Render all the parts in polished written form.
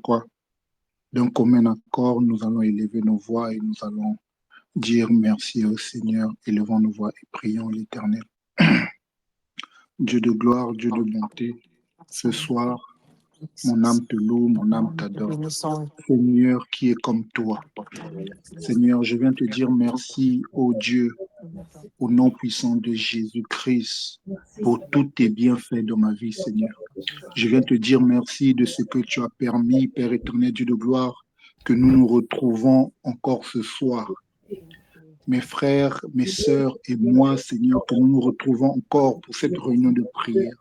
pourquoi, d'un commun accord, nous allons élever nos voix et nous allons dire merci au Seigneur, élevons nos voix et prions l'Éternel. Dieu de gloire, Dieu de bonté, ce soir, mon âme te loue, mon âme t'adore. Seigneur, qui est comme toi. Seigneur, je viens te dire merci, ô Dieu, au nom puissant de Jésus-Christ, pour tous tes bienfaits dans ma vie, Seigneur. Je viens te dire merci de ce que tu as permis, Père éternel, Dieu de gloire, que nous nous retrouvons encore ce soir. Mes frères, mes sœurs et moi, Seigneur, que nous nous retrouvons encore pour cette réunion de prière.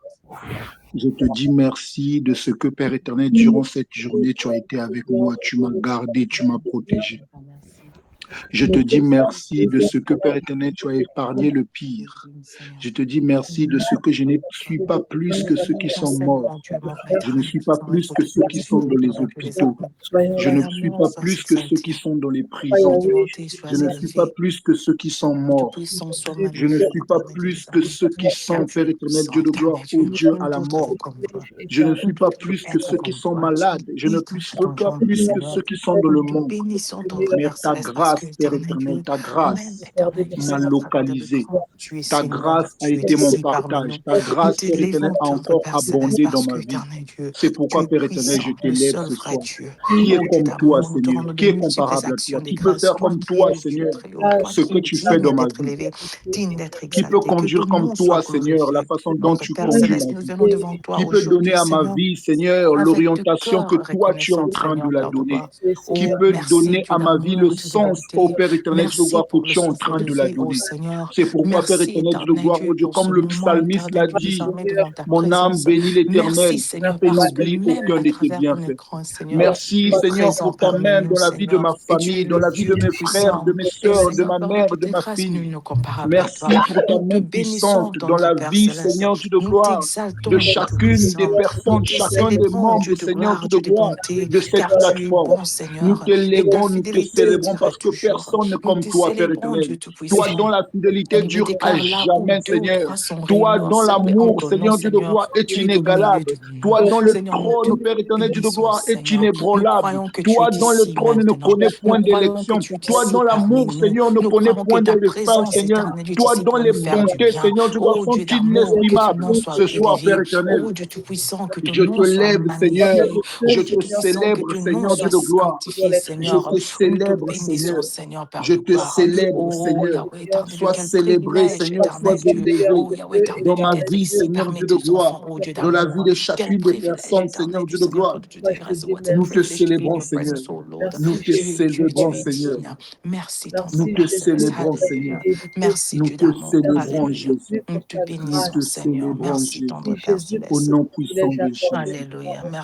Je te dis merci de ce que, Père éternel, durant cette journée, tu as été avec moi, tu m'as gardé, tu m'as protégé. Je te dis merci de ce que, Père éternel, tu as épargné le pire. Je te dis merci de ce que je ne suis pas plus que ceux qui sont morts. Je ne suis pas plus que ceux qui sont dans les hôpitaux. Je ne suis pas plus que ceux qui sont dans les prisons. Je ne suis pas plus que ceux qui sont morts. Je ne suis pas plus que ceux qui sont, Père éternel, Dieu de gloire, ô Dieu à la mort. Je ne suis pas plus que ceux qui sont malades. Je ne suis pas plus que ceux qui sont dans le monde. Mais ta grâce, Père éternel, ta grâce m'a localisé. Ta grâce a été mon partage. Ta grâce, Père éternel, a encore abondé dans ma vie. C'est pourquoi, Père éternel, je t'élève ce soir. Qui est comme toi, Seigneur? Qui est comparable à toi? Qui peut faire comme toi, Seigneur, ce que tu fais dans ma vie? Qui peut conduire comme toi, Seigneur, la façon dont tu conduis ma vie? Qui peut donner à ma vie, Seigneur, l'orientation que toi tu es en train de la donner? Qui peut donner à ma vie le sens, ô Père éternel, je vois que tu es en train de la donner. C'est pourquoi, Père éternel, je vois, oh Dieu, comme le psalmiste l'a dit, mon âme bénit l'Éternel et n'oublie aucun de tes bienfaits. Merci, Seigneur, pour ta main dans la vie de ma famille, dans la vie de mes frères, de mes sœurs, de ma mère, de ma fille. Merci pour ta main puissante dans la vie, Seigneur, Dieu de gloire, de chacune des personnes, chacun des membres, Seigneur, Dieu de gloire, de cette plateforme. Nous t'élèvons, nous te célébrons parce que personne n'est comme toi, Père éternel. Toi dont la fidélité dure à jamais, Seigneur. Toi dont l'amour, Seigneur, Dieu de gloire, est inégalable. Toi dont le trône, Père éternel, Dieu de gloire, est inébranlable. Toi dont le trône ne connaît point d'élection. Toi dont l'amour, Seigneur, ne connaît point de fin, Seigneur. Toi dont les bontés, Seigneur, Dieu de gloire, sont inestimables. Ce soir, Père éternel, je te lève, Seigneur. Je te célèbre, Seigneur, Dieu de gloire. Je te célèbre, Seigneur. Je te célèbre, Seigneur. Sois célébré, Seigneur. Sois élevé dans ma vie, Seigneur, Dieu de gloire. Dans la vie de chacune des personnes, Seigneur, Dieu de gloire. Nous te célébrons, Seigneur. Nous te célébrons, Seigneur. Nous te célébrons, Seigneur. Nous te célébrons, Jésus. Nous te célébrons, Jésus. Au nom puissant de Jésus.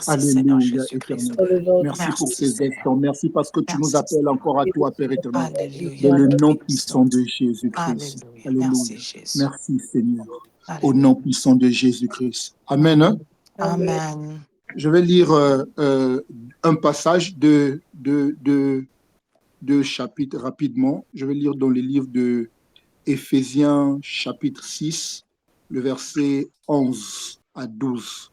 Alléluia, éternel. Merci pour ces instants. Merci parce que tu nous appelles encore à toi, Père éternel. Dans le nom puissant de Jésus-Christ. Alléluia. Merci, Seigneur. Au nom puissant de Jésus-Christ. Amen. Amen. Je vais lire un passage de chapitre rapidement. Je vais lire dans le livre de Éphésiens, chapitre 6, le verset 11 à 12.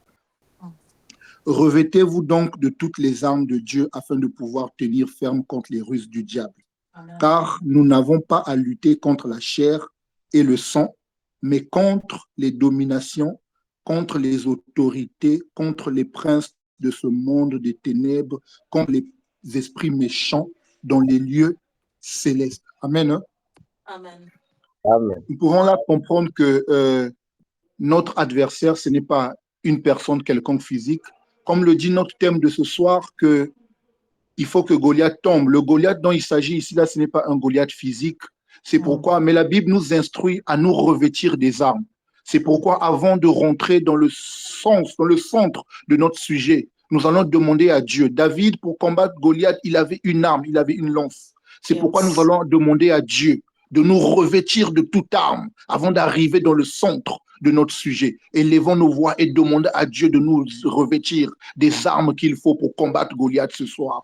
Revêtez-vous donc de toutes les armes de Dieu afin de pouvoir tenir ferme contre les ruses du diable. Amen. Car nous n'avons pas à lutter contre la chair et le sang, mais contre les dominations, contre les autorités, contre les princes de ce monde des ténèbres, contre les esprits méchants dans les lieux célestes. Amen. Amen. Amen. Nous pourrons là comprendre que notre adversaire, ce n'est pas une personne quelconque physique. Comme le dit notre thème de ce soir, que il faut que Goliath tombe. Le Goliath dont il s'agit ici, là, ce n'est pas un Goliath physique. C'est pourquoi, mais la Bible nous instruit à nous revêtir des armes. C'est pourquoi, avant de rentrer dans le sens, dans le centre de notre sujet, nous allons demander à Dieu. David, pour combattre Goliath, il avait une arme, il avait une lance. C'est pourquoi nous allons demander à Dieu de nous revêtir de toute arme avant d'arriver dans le centre de notre sujet. Élevons nos voix et demandons à Dieu de nous revêtir des armes qu'il faut pour combattre Goliath ce soir.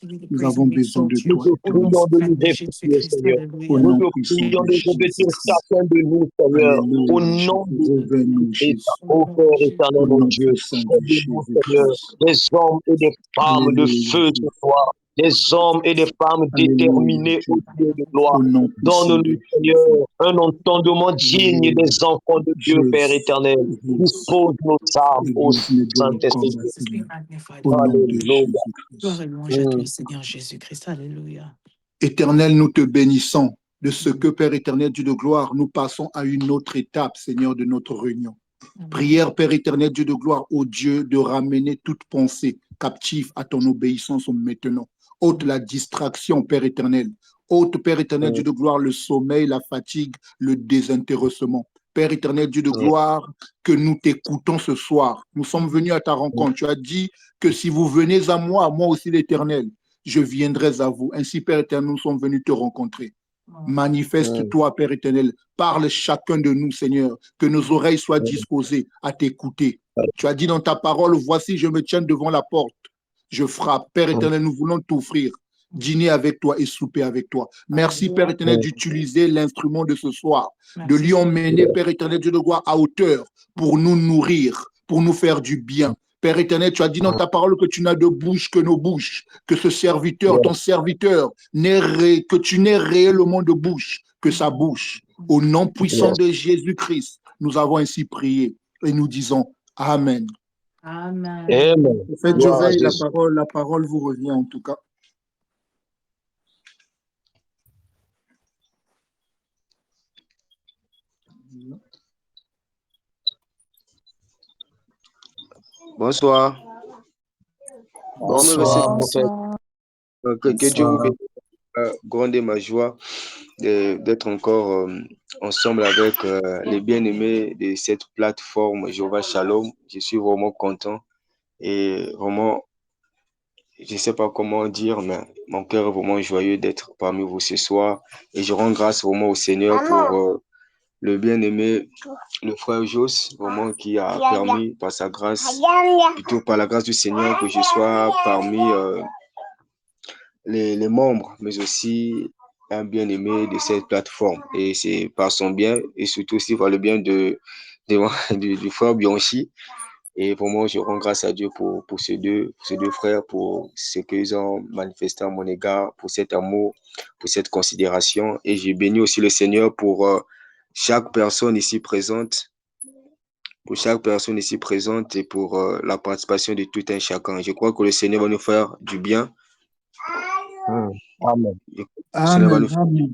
Nous avons besoin de Nous toi, te Au nom prions de nous suprême de revêtir, Jésus-Christ, Seigneur. au alléluia. Nous nom te puissant prions de de revêtir Jésus-Christ. chacun de nous, Seigneur. Au Alléluia, nom de revenons Jésus-Christ, Jésus, Au ô nom Père de Jésus. éternel, au mon nom Dieu. puissant de Fais de nous, Seigneur, Jésus-Christ. des hommes et des femmes de Alléluia, feu ce soir. Des hommes et des femmes alléluia, déterminés, ô Dieu de gloire. au nom puissant Donne-nous, de Jésus. Seigneur, un entendement digne Alléluia, des enfants de Dieu, Père Jésus, éternel. Jésus, Dispose nos âmes au Église n'est de le Saint-Esprit. combat, Jesus be Seigneur, magnified. au nom de Alléluia. Gloire Jésus-Christ. et louange à toi, Seigneur Jésus-Christ. Alléluia. Éternel, nous te bénissons de ce que, Père éternel, Dieu de gloire, nous passons à une autre étape, Seigneur, de notre réunion. Amen. Prière, Père éternel, Dieu de gloire, au Dieu, de ramener toute pensée captive à ton obéissance maintenant. Ôte la distraction, Père éternel. Ôte, Père éternel, Dieu de gloire, le sommeil, la fatigue, le désintéressement. Père éternel, Dieu de gloire, que nous t'écoutons ce soir. Nous sommes venus à ta rencontre. Tu as dit que si vous venez à moi aussi l'Éternel, je viendrai à vous. Ainsi, Père éternel, nous sommes venus te rencontrer. Manifeste-toi, Père éternel. Parle chacun de nous, Seigneur. Que nos oreilles soient disposées à t'écouter. Tu as dit dans ta parole, voici, je me tiens devant la porte. Je frappe. Père éternel, nous voulons t'offrir dîner avec toi et souper avec toi. Merci, Père éternel, d'utiliser l'instrument de ce soir, de lui emmener, Père éternel, Dieu de gloire, à hauteur pour nous nourrir, pour nous faire du bien. Père éternel, tu as dit dans ta parole que tu n'as de bouche que nos bouches, que ce serviteur, ton serviteur, que tu n'aies réellement de bouche que sa bouche. Au nom puissant de Jésus-Christ, nous avons ainsi prié et nous disons Amen. Amen. Amen. Faites Joveil, la parole vous revient en tout cas. Bonsoir. Bonsoir. Que Dieu vous bénisse. Grande ma joie d'être encore ensemble avec les bien-aimés de cette plateforme Jéhovah Shalom. Je suis vraiment content et vraiment, je ne sais pas comment dire, mais mon cœur est vraiment joyeux d'être parmi vous ce soir. Et je rends grâce vraiment au Seigneur pour le bien-aimé, le frère Jos, vraiment qui a permis par sa grâce, plutôt par la grâce du Seigneur, que je sois parmi les membres, mais aussi un bien-aimé de cette plateforme. Et c'est par son bien et surtout aussi par le bien du frère Bianchi. Et vraiment, je rends grâce à Dieu pour ces deux frères, pour ce qu'ils ont manifesté à mon égard, pour cet amour, pour cette considération. Et j'ai béni aussi le Seigneur pour chaque personne ici présente, et pour la participation de tout un chacun. Je crois que le Seigneur va nous faire du bien. Amen. Amen.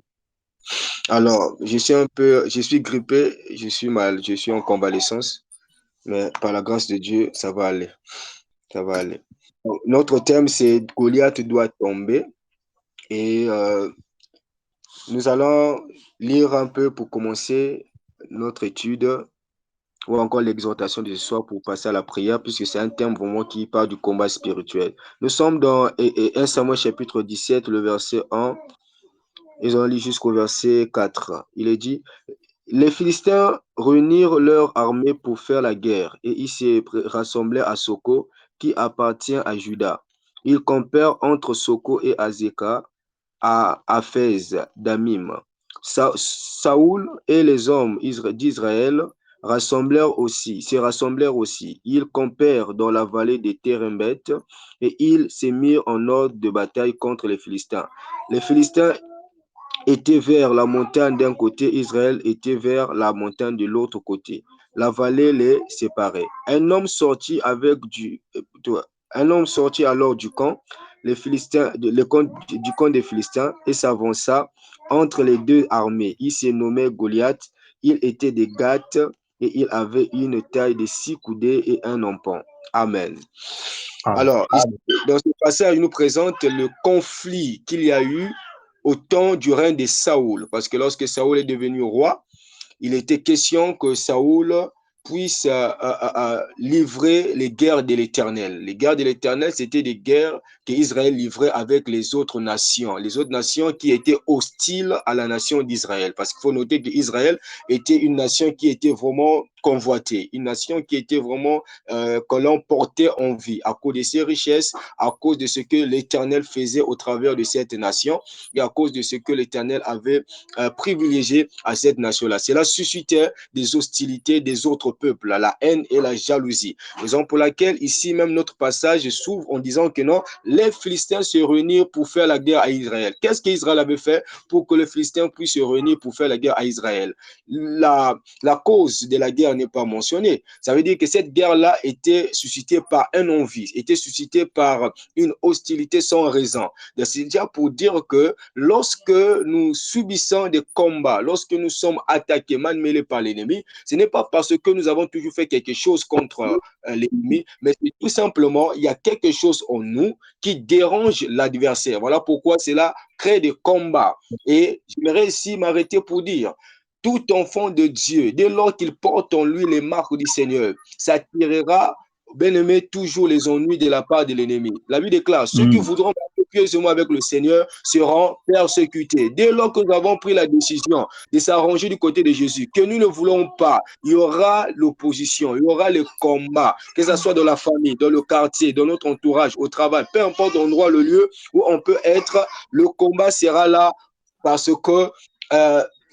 Alors, je suis grippé, je suis mal, je suis en convalescence, mais par la grâce de Dieu, ça va aller. Ça va aller. Notre thème, c'est Goliath doit tomber. Et nous allons lire un peu pour commencer notre étude ou encore l'exhortation de ce soir pour passer à la prière, puisque c'est un thème vraiment qui parle du combat spirituel. Nous sommes dans 1 Samuel chapitre 17, le verset 1. Ils ont lu jusqu'au verset 4. Il est dit: les Philistins réunirent leur armée pour faire la guerre et ils se rassemblèrent à Soko, qui appartient à Juda. Ils campèrent entre Soko et Azekah, à Aphez d'Amim. Saoul et les hommes d'Israël se rassemblèrent aussi. Ils campèrent dans la vallée des Térembet et ils se mirent en ordre de bataille contre les Philistins. Les Philistins était vers la montagne d'un côté, Israël était vers la montagne de l'autre côté. La vallée les séparait. Un homme sortit alors du camp, du camp des Philistins et s'avança entre les deux armées. Il se nommait Goliath, il était de Gath et il avait une taille de 6 coudées et un empan. Amen. Alors, dans ce passage, il nous présente le conflit qu'il y a eu au temps du règne de Saoul. Parce que lorsque Saoul est devenu roi, il était question que Saoul puisse livrer les guerres de l'Éternel. Les guerres de l'Éternel, c'était des guerres qu'Israël livrait avec les autres nations qui étaient hostiles à la nation d'Israël. Parce qu'il faut noter qu'Israël était une nation qui était vraiment convoitée, une nation qui était vraiment que l'on portait en vie à cause de ses richesses, à cause de ce que l'Éternel faisait au travers de cette nation et à cause de ce que l'Éternel avait privilégié à cette nation-là. Cela suscitait des hostilités des autres peuples, la haine et la jalousie. Raison pour laquelle ici même notre passage s'ouvre en disant que non, les Philistins se réunirent pour faire la guerre à Israël. Qu'est-ce qu'Israël avait fait pour que les Philistins puissent se réunir pour faire la guerre à Israël? La cause de la guerre n'est pas mentionnée. Ça veut dire que cette guerre-là était suscitée par un envie, était suscitée par une hostilité sans raison. C'est déjà pour dire que lorsque nous subissons des combats, lorsque nous sommes attaqués, malmenés par l'ennemi, ce n'est pas parce que nous avons toujours fait quelque chose contre l'ennemi, mais c'est tout simplement, il y a quelque chose en nous qui dérange l'adversaire. Voilà pourquoi cela crée des combats. Et j'aimerais ici m'arrêter pour dire, tout enfant de Dieu, dès lors qu'il porte en lui les marques du Seigneur, s'attirera bien-aimés, toujours les ennuis de la part de l'ennemi. La Bible déclare, ceux qui voudront marcher pieusement avec le Seigneur seront persécutés. Dès lors que nous avons pris la décision de s'arranger du côté de Jésus, que nous ne voulons pas, il y aura l'opposition, il y aura le combat, que ce soit dans la famille, dans le quartier, dans notre entourage, au travail, peu importe l'endroit, le lieu où on peut être, le combat sera là parce que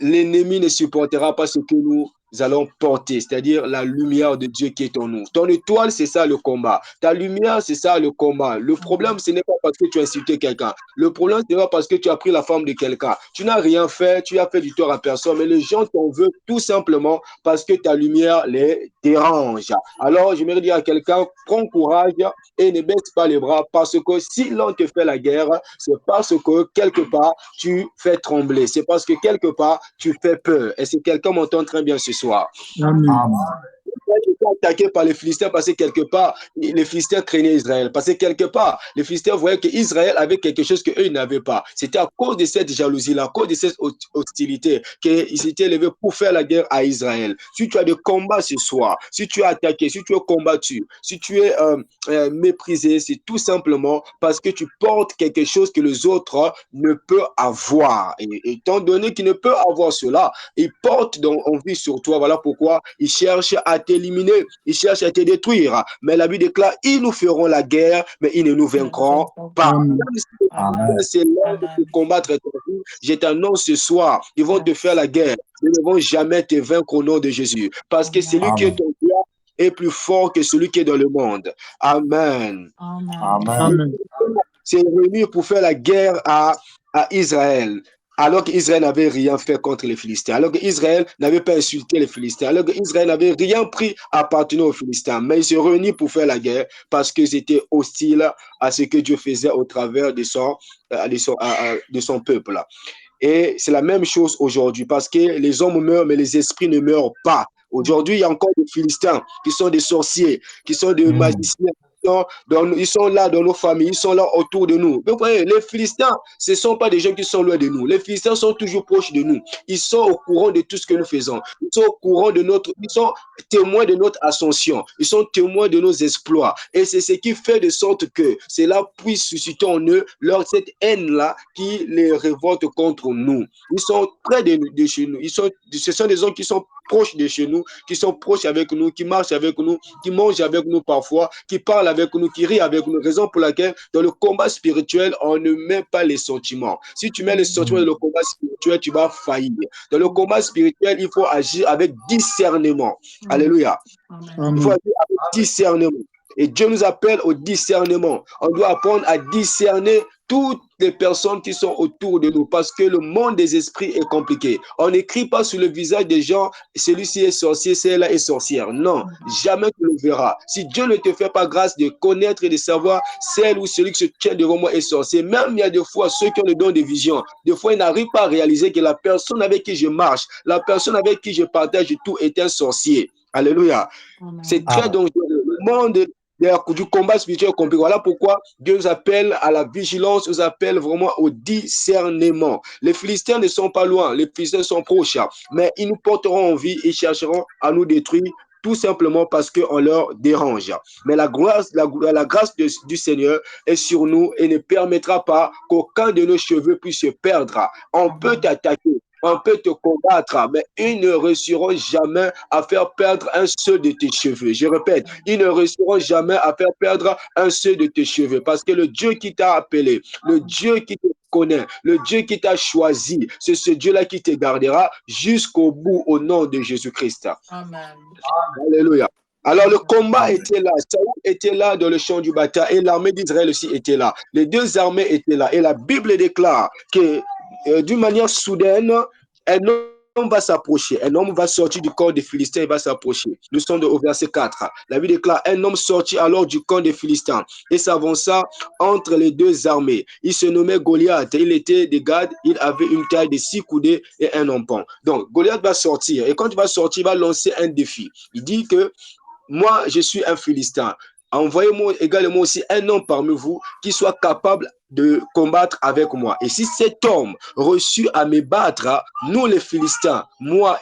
l'ennemi ne supportera pas ce que nous allons porter, c'est-à-dire la lumière de Dieu qui est en nous. Ton étoile, c'est ça le combat. Ta lumière, c'est ça le combat. Le problème, ce n'est pas parce que tu as insulté quelqu'un. Le problème, ce n'est pas parce que tu as pris la femme de quelqu'un. Tu n'as rien fait, tu as fait du tort à personne, mais les gens t'en veulent tout simplement parce que ta lumière les dérange. Alors, je vais dire à quelqu'un, prends courage et ne baisse pas les bras parce que si l'on te fait la guerre, c'est parce que quelque part, tu fais trembler. C'est parce que quelque part, tu fais peur. Et si quelqu'un m'entend très bien ce soir. Amen. J'étais attaqué par les Philistins parce que quelque part, les Philistins craignaient Israël. Parce que quelque part, les Philistins voyaient qu'Israël avait quelque chose qu'eux n'avaient pas. C'était à cause de cette jalousie-là, à cause de cette hostilité qu'ils s'étaient levés pour faire la guerre à Israël. Si tu as des combats ce soir, si tu es attaqué, si tu es combattu, si tu es méprisé, c'est tout simplement parce que tu portes quelque chose que les autres ne peuvent avoir. Et étant donné qu'ils ne peuvent avoir cela, ils portent envie sur toi. Voilà pourquoi ils cherchent à t'éliminer, ils cherchent à te détruire. Mais la Bible déclare, ils nous feront la guerre, mais ils ne nous vaincront pas. Amen. C'est l'heure de te combattre. Je t'annonce ce soir, ils vont te faire la guerre. Ils ne vont jamais te vaincre au nom de Jésus. Parce que celui qui est en toi est plus fort que celui qui est dans le monde. Amen. Amen. C'est réuni pour faire la guerre à Israël. Alors qu'Israël n'avait rien fait contre les Philistins, alors qu'Israël n'avait pas insulté les Philistins, alors qu'Israël n'avait rien pris appartenant aux Philistins, mais ils se réunissent pour faire la guerre parce qu'ils étaient hostiles à ce que Dieu faisait au travers de son peuple. Et c'est la même chose aujourd'hui parce que les hommes meurent, mais les esprits ne meurent pas. Aujourd'hui, il y a encore des Philistins qui sont des sorciers, qui sont des magiciens. Ils sont là dans nos familles, ils sont là autour de nous. Vous voyez, les Philistins, ce ne sont pas des gens qui sont loin de nous. Les Philistins sont toujours proches de nous. Ils sont au courant de tout ce que nous faisons. Ils sont au courant ils sont témoins de notre ascension. Ils sont témoins de nos exploits. Et c'est ce qui fait de sorte que cela puisse susciter en eux cette haine-là qui les révolte contre nous. Ils sont près de chez nous. Ce sont des gens qui sont proches de chez nous, qui sont proches avec nous, qui marchent avec nous, qui mangent avec nous parfois, qui parlent avec nous, qui rient avec nous. Raison pour laquelle, dans le combat spirituel, on ne met pas les sentiments. Si tu mets les sentiments dans le combat spirituel, tu vas faillir. Dans le combat spirituel, il faut agir avec discernement. Alléluia. Il faut agir avec discernement. Et Dieu nous appelle au discernement. On doit apprendre à discerner toutes les personnes qui sont autour de nous parce que le monde des esprits est compliqué. On n'écrit pas sur le visage des gens, celui-ci est sorcier, celle-là est sorcière. Non, jamais tu le verras. Si Dieu ne te fait pas grâce de connaître et de savoir celle ou celui qui se tient devant moi est sorcier, même il y a des fois ceux qui ont le don de vision, des fois ils n'arrivent pas à réaliser que la personne avec qui je marche, la personne avec qui je partage tout est un sorcier. Alléluia. C'est très dangereux. Le monde du combat spirituel compliqué. Voilà pourquoi Dieu nous appelle à la vigilance, nous appelle vraiment au discernement. Les Philistins ne sont pas loin, les Philistins sont proches, mais ils nous porteront en vie et chercheront à nous détruire tout simplement parce qu'on leur dérange. Mais la grâce du Seigneur est sur nous et ne permettra pas qu'aucun de nos cheveux puisse se perdre. On peut t'attaquer, on peut te combattre, mais ils ne réussiront jamais à faire perdre un seul de tes cheveux. Je répète, ils ne réussiront jamais à faire perdre un seul de tes cheveux parce que le Dieu qui t'a appelé, le Dieu qui te connaît, le Dieu qui t'a choisi, c'est ce Dieu-là qui te gardera jusqu'au bout au nom de Jésus-Christ. Amen. Alléluia. Alors le combat était là, Saül était là dans le champ du bataille et l'armée d'Israël aussi était là. Les deux armées étaient là et la Bible déclare que d'une manière soudaine, un homme va s'approcher, un homme va sortir du camp des Philistins et va s'approcher. Nous sommes au verset 4. La Bible déclare, un homme sortit alors du camp des Philistins et s'avança entre les deux armées. Il se nommait Goliath, il était de Gad, il avait une taille de 6 coudées et un empan. Donc Goliath va sortir et quand il va sortir, il va lancer un défi. Il dit que moi, je suis un Philistin. Envoyez-moi également aussi un homme parmi vous qui soit capable de combattre avec moi. Et si cet homme reçut à me battre, nous les Philistins, moi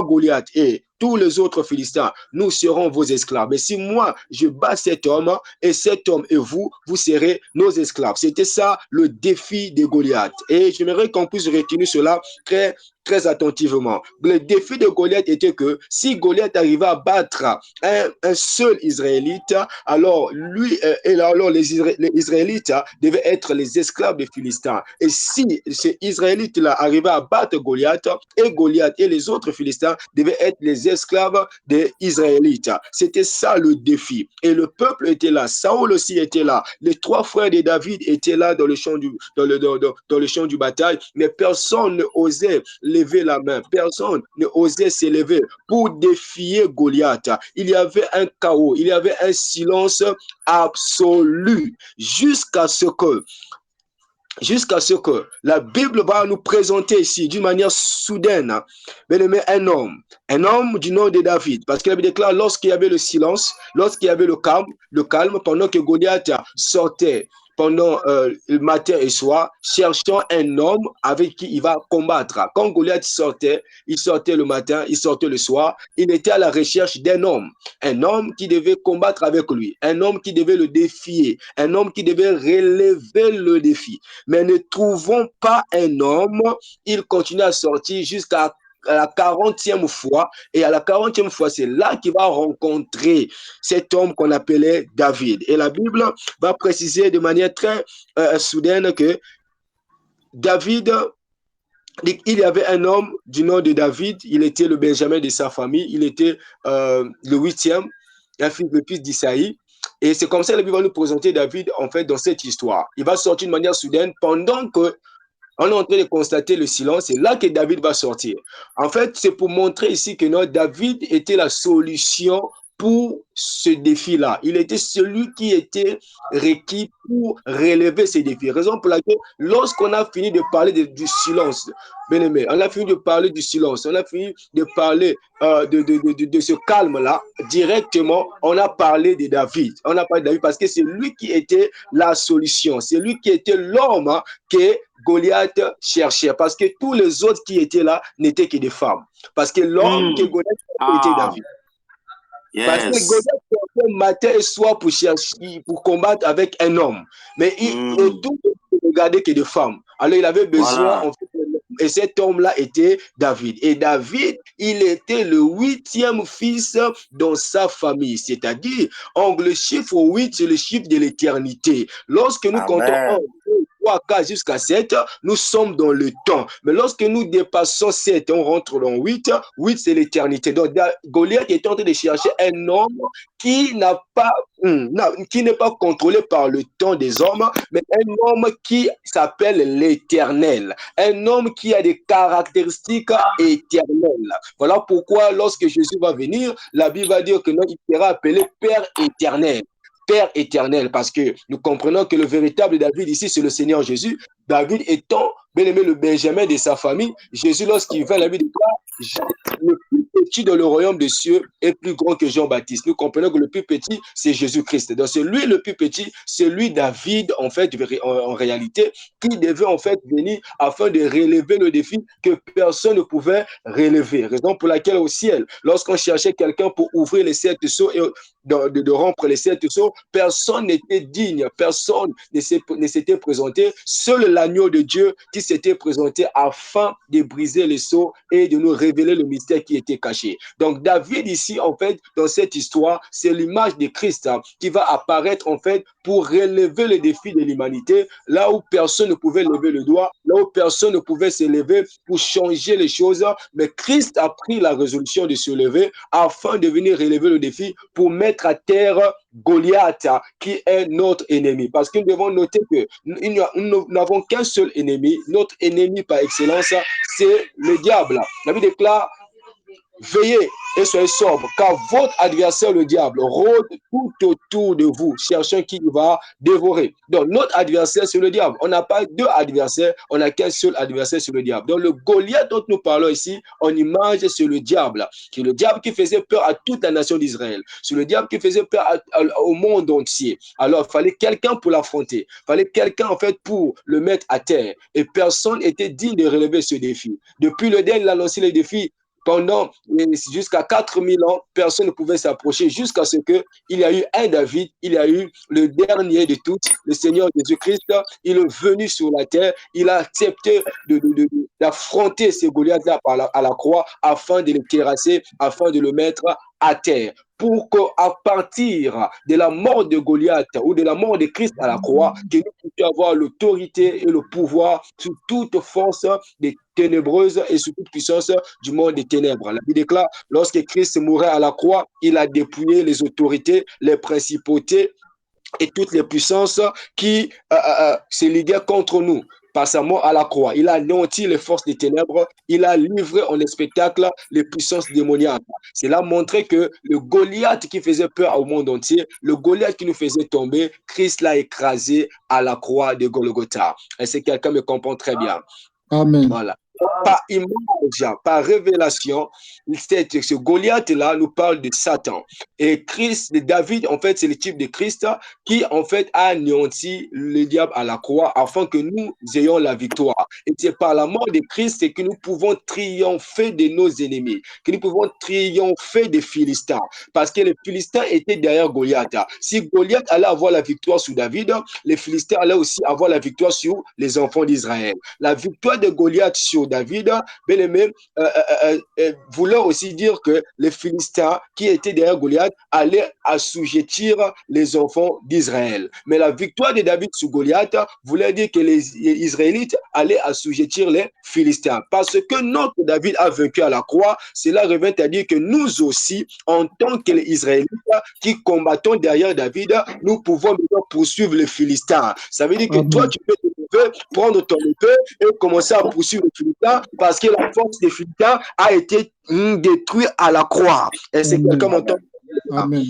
Goliath et tous les autres Philistins, nous serons vos esclaves. Mais si moi, je bats cet homme, et cet homme et vous, vous serez nos esclaves. C'était ça le défi de Goliath. Et j'aimerais qu'on puisse retenir cela très attentivement. Le défi de Goliath était que si Goliath arrivait à battre un seul Israélite, alors les Israélites devaient être les esclaves des Philistins. Et si ces Israélites-là arrivaient à battre Goliath et les autres Philistins devaient être les esclaves des Israélites. C'était ça le défi. Et le peuple était là. Saoul aussi était là. Les 3 frères de David étaient là dans le champ du bataille, mais personne n'osait lever la main. Personne ne osait s'élever pour défier Goliath. Il y avait un chaos, il y avait un silence absolu jusqu'à ce que la Bible va nous présenter ici d'une manière soudaine, bien aimé, un homme du nom de David, parce qu'il avait déclaré lorsqu'il y avait le silence, lorsqu'il y avait le calme, pendant que Goliath sortait pendant le matin et soir, cherchant un homme avec qui il va combattre. Quand Goliath sortait, il sortait le matin, il sortait le soir, il était à la recherche d'un homme, un homme qui devait combattre avec lui, un homme qui devait le défier, un homme qui devait relever le défi. Mais ne trouvons pas un homme, il continue à sortir jusqu'à la 40e fois, et à la 40e fois, c'est là qu'il va rencontrer cet homme qu'on appelait David. Et la Bible va préciser de manière très soudaine que David, il y avait un homme du nom de David, il était le Benjamin de sa famille, il était le 8e, le fils d'Isaïe. Et c'est comme ça que la Bible va nous présenter David, en fait, dans cette histoire. Il va sortir de manière soudaine pendant que on est en train de constater le silence, c'est là que David va sortir. En fait, c'est pour montrer ici que non, David était la solution pour ce défi-là. Il était celui qui était requis pour relever ces défis. Raison pour laquelle, lorsqu'on a fini de parler du silence, bien aimé, on a fini de parler du silence, on a fini de parler de ce calme-là, directement, on a parlé de David. On a parlé de David parce que c'est lui qui était la solution. C'est lui qui était l'homme que Goliath cherchait. Parce que tous les autres qui étaient là n'étaient que des femmes. Parce que l'homme que Goliath cherchait était David. Yes. Parce que Goliath sortait matin et soir pour combattre avec un homme. Mais tout ne regardait que des femmes. Alors il avait besoin, en fait, et cet homme-là était David. Et David, il était le 8e fils dans sa famille. C'est-à-dire, le chiffre 8, c'est le chiffre de l'éternité. Lorsque nous comptons 1, 2, 3, 4 jusqu'à 7, nous sommes dans le temps. Mais lorsque nous dépassons 7, on rentre dans 8, 8 c'est l'éternité. Donc Goliath est en train de chercher un homme qui n'est pas contrôlé par le temps des hommes, mais un homme qui s'appelle l'Éternel, un homme qui a des caractéristiques éternelles. Voilà pourquoi lorsque Jésus va venir, la Bible va dire que non, il sera appelé Père éternel. Père éternel, parce que nous comprenons que le véritable David ici, c'est le Seigneur Jésus. David étant bien aimé le Benjamin de sa famille, Jésus, lorsqu'il vint, la Bible déclare, le plus petit dans le royaume des cieux est plus grand que Jean-Baptiste. Nous comprenons que le plus petit, c'est Jésus-Christ. Donc, c'est lui le plus petit, c'est lui David, en fait, en réalité, qui devait en fait venir afin de relever le défi que personne ne pouvait relever. Raison pour laquelle au ciel, lorsqu'on cherchait quelqu'un pour ouvrir les 7 sceaux et de rompre les 7 sceaux, personne n'était digne, personne ne s'était présenté, seul l'agneau de Dieu qui s'était présenté afin de briser les sceaux et de nous révéler le mystère qui était caché. Donc David ici, en fait, dans cette histoire, c'est l'image de Christ qui va apparaître en fait pour relever le défi de l'humanité, là où personne ne pouvait lever le doigt, là où personne ne pouvait se lever pour changer les choses, mais Christ a pris la résolution de se lever afin de venir relever le défi pour mettre à terre Goliath, qui est notre ennemi. Parce que nous devons noter que nous n'avons qu'un seul ennemi. Notre ennemi par excellence, c'est le diable. La Bible déclare: veillez et soyez sobres, car votre adversaire, le diable, rôde tout autour de vous, cherchant qui il va dévorer. Donc, notre adversaire, c'est le diable. On n'a pas deux adversaires, on n'a qu'un seul adversaire, c'est le diable. Donc, le Goliath dont nous parlons ici, en image, c'est le diable. C'est le diable qui faisait peur à toute la nation d'Israël. C'est le diable qui faisait peur au monde entier. Alors, il fallait quelqu'un pour l'affronter. Il fallait quelqu'un, en fait, pour le mettre à terre. Et personne n'était digne de relever ce défi. Depuis le début, il a lancé le défi. pendant jusqu'à 4000 ans, personne ne pouvait s'approcher jusqu'à ce qu'il y a eu un David, il y a eu le dernier de tous, le Seigneur Jésus-Christ. Il est venu sur la terre, il a accepté d'affronter ces Goliaths-là à la croix afin de le terrasser, afin de le mettre à terre. Pour qu'à partir de la mort de Goliath ou de la mort de Christ à la croix, que nous puissions avoir l'autorité et le pouvoir sur toute force des ténébreuses et sur toute puissance du monde des ténèbres. La Bible déclare, lorsque Christ mourait à la croix, il a dépouillé les autorités, les principautés et toutes les puissances qui se liguaient contre nous. Par sa mort à la croix, il a anéanti les forces des ténèbres, il a livré en spectacle les puissances démoniaques. Cela montrait que le Goliath qui faisait peur au monde entier, le Goliath qui nous faisait tomber, Christ l'a écrasé à la croix de Golgotha. Et c'est quelqu'un me comprend très bien. Amen. Voilà. Par image, par révélation, ce Goliath-là nous parle de Satan. Et Christ, David, en fait, c'est le type de Christ qui, en fait, a anéanti le diable à la croix afin que nous ayons la victoire. Et c'est par la mort de Christ que nous pouvons triompher de nos ennemis, que nous pouvons triompher des Philistins. Parce que les Philistins étaient derrière Goliath. Si Goliath allait avoir la victoire sur David, les Philistins allaient aussi avoir la victoire sur les enfants d'Israël. La victoire de Goliath sur David, bien aimé, voulait aussi dire que les Philistins qui étaient derrière Goliath allaient assujettir les enfants d'Israël. Mais la victoire de David sur Goliath voulait dire que les Israélites allaient assujettir les Philistins. Parce que notre David a vaincu à la croix, cela revient à dire que nous aussi, en tant qu'Israélites qui combattons derrière David, nous pouvons poursuivre les Philistins. Ça veut dire que toi, tu peux prendre ton épée et commencer à poursuivre les Philistins parce que la force des Philistins a été détruite à la croix. Et c'est quelqu'un m'entend. Amen.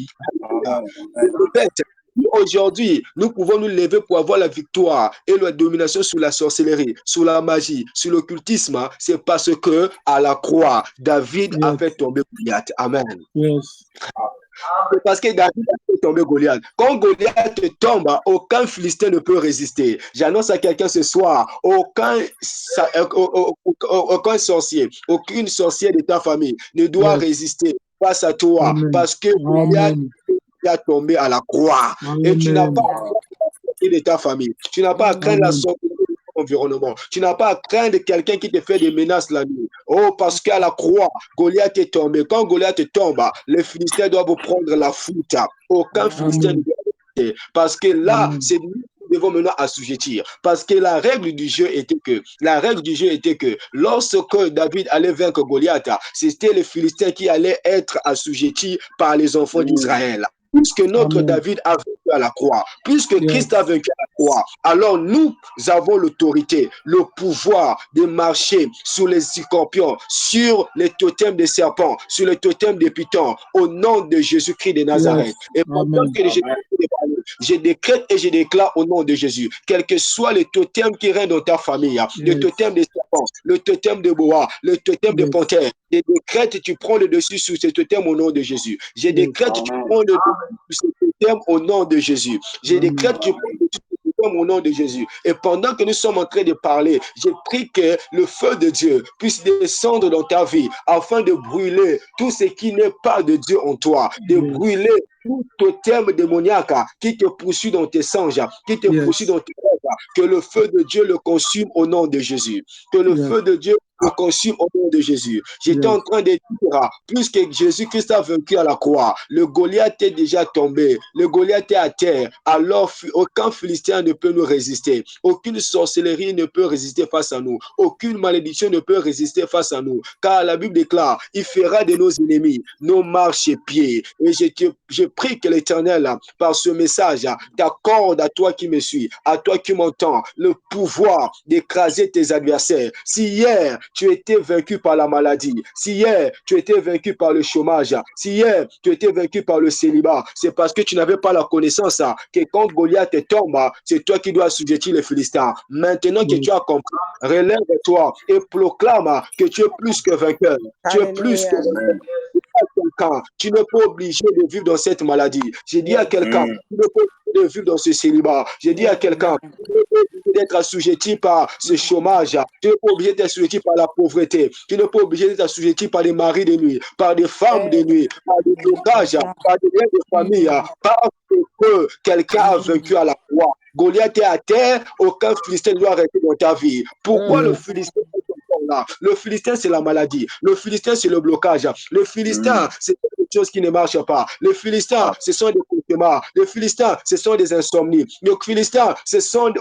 Aujourd'hui, nous pouvons nous lever pour avoir la victoire et la domination sur la sorcellerie, sur la magie, sur l'occultisme. C'est parce que à la croix, David a fait tomber Goliath. Amen. C'est parce que David a fait tomber Goliath. Quand Goliath tombe, aucun Philistin ne peut résister. J'annonce à quelqu'un ce soir, aucun sorcier, aucune sorcière de ta famille ne doit résister face à toi. Amen. Parce que Goliath a tombé à la croix. Amen. Et tu n'as pas à craindre de ta famille. Tu n'as pas à craindre la sorcellerie de ton environnement. Tu n'as pas à craindre quelqu'un qui te fait des menaces la nuit. Oh, parce qu'à la croix, Goliath est tombé. Quand Goliath tombe, les Philistins doivent prendre la foute. Aucun Philistin ne doit résister. Parce que là, c'est nous qui devons maintenant assujettir. Parce que la règle du jeu était que lorsque David allait vaincre Goliath, c'était les Philistins qui allaient être assujettis par les enfants d'Israël. Puisque notre David a vaincu à la croix, puisque Christ a vaincu à la croix, alors nous avons l'autorité, le pouvoir de marcher sur les scorpions, sur les totems des serpents, sur les totems des pitons, au nom de Jésus-Christ de Nazareth. Et pendant que je décrète et je déclare au nom de Jésus, quel que soit le totem qui règne dans ta famille, le totem des serpents, le totem de boa, le totem de panthère, je décrète, tu prends le dessus sur ce totem au nom de Jésus. Je décrète, tu prends le dessus sur ce totem au nom de Jésus. Je décrète, tu prends le dessus sur ce totem au nom de Jésus. Et pendant que nous sommes en train de parler, je prie que le feu de Dieu puisse descendre dans ta vie afin de brûler tout ce qui n'est pas de Dieu en toi, de brûler tout totem démoniaque qui te poursuit dans tes songes, qui te poursuit dans tes rêves, que le feu de Dieu le consume au nom de Jésus. Que le feu de Dieu le consume au nom de Jésus. J'étais en train de dire, puisque Jésus-Christ a vaincu à la croix, le Goliath est déjà tombé, le Goliath est à terre, alors aucun Philistin ne peut nous résister. Aucune sorcellerie ne peut résister face à nous. Aucune malédiction ne peut résister face à nous. Car la Bible déclare, il fera de nos ennemis nos marchepieds. Et je prie que l'Éternel, par ce message, t'accorde à toi qui me suis, à toi qui m'entends, le pouvoir d'écraser tes adversaires. Si hier, tu étais vaincu par la maladie, si hier, tu étais vaincu par le chômage, si hier, tu étais vaincu par le célibat, c'est parce que tu n'avais pas la connaissance que quand Goliath tombe, c'est toi qui dois assujettir les Philistins. Maintenant que tu as compris, relève-toi et proclame que tu es plus que vainqueur. Tu es plus que vainqueur. quelqu'un, tu n'es pas obligé de vivre dans cette maladie. J'ai dit à quelqu'un, tu n'es pas obligé de vivre dans ce célibat. J'ai dit à quelqu'un, tu n'es pas obligé d'être assujetti par ce chômage. Tu n'es pas obligé d'être assujetti par la pauvreté. Tu n'es pas obligé d'être assujetti par des maris de nuit, par des femmes de nuit, par des blocages, par des liens de famille, parce que quelqu'un a vaincu à la croix. Goliath est à terre, aucun Philistin ne doit rester dans ta vie. Pourquoi le Philistin est encore là? Le Philistin, c'est la maladie. Le Philistin, c'est le blocage. Le Philistin, c'est quelque chose qui ne marche pas. Les Philistins, ce sont des cauchemars. Les Philistins, ce sont des insomnies. Les Philistins, ce sont des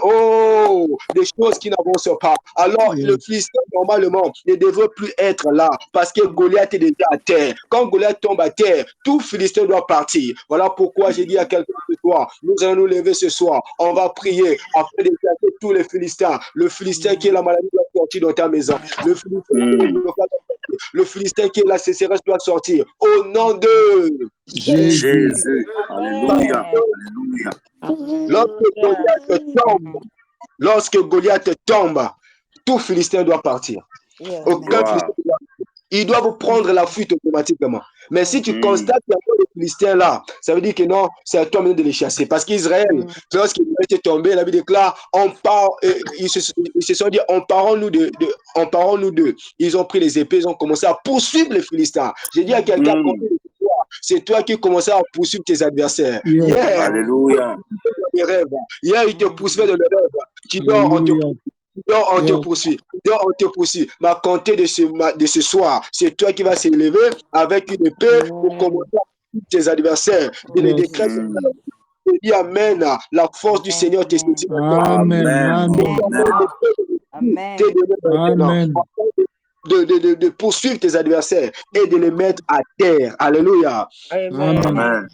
choses qui n'avancent pas. Alors, le Philistin, normalement, ne devrait plus être là parce que Goliath est déjà à terre. Quand Goliath tombe à terre, tout Philistin doit partir. Voilà pourquoi j'ai dit à quelqu'un ce soir, nous allons nous lever ce soir. On va prier afin de chasser tous les Philistins. Le Philistin qui est la maladie doit sortir dans ta maison. Le Philistin qui est la sécheresse doit sortir. Au nom de Jésus. Alléluia. Lorsque Goliath tombe, tout Philistin doit partir. Aucun Philistin doit partir. Ils doivent prendre la fuite automatiquement. Mais si tu constates qu'il y a des Philistins là, ça veut dire que non, c'est à toi maintenant de les chasser. Parce qu'Israël, lorsqu'il était tombé, la Bible déclare, ils se sont dit, emparons-nous d'eux. Ils ont pris les épées, ils ont commencé à poursuivre les Philistins. J'ai dit à quelqu'un, c'est toi qui commençais à poursuivre tes adversaires. Alléluia. Hier, ils te poursuivaient dans le rêve. Tu dors, on te poursuit. On te poursuit. Mais compter de ce soir, c'est toi qui vas s'élever avec une épée pour commencer à poursuivre tes adversaires. Et les décrets, Amen. La force du Seigneur te saisit. Amen. De poursuivre tes adversaires et de les mettre à terre. Alléluia. Amen.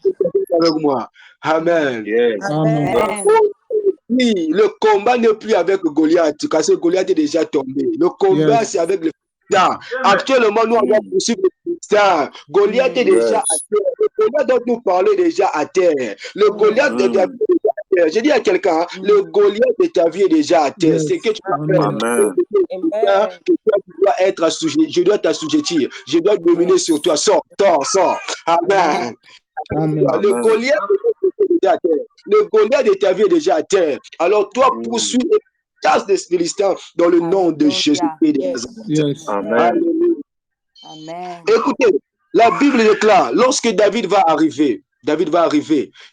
Avec moi. Amen. Yes. Amen. Oui, le combat n'est plus avec Goliath, parce que Goliath est déjà tombé. Le combat, c'est avec le Philistins. Actuellement, nous allons poursuivre le Philistins. Goliath est déjà à terre. Le Goliath dont nous parlons est déjà à terre. Le Goliath est déjà à terre. J'ai dit à quelqu'un, le Goliath de ta vie est déjà à terre. C'est que tu dois faire. Que toi, tu dois être assujetti. Je dois t'assujettir. Je dois dominer sur toi. Sors. Amen. Le Goliath est déjà à terre. Le Goliath de ta vie est déjà à terre. Alors toi, poursuis et chasse des Philistins dans le nom de Jésus-Christ. Amen. Amen. Écoutez, la Bible déclare, lorsque David va arriver,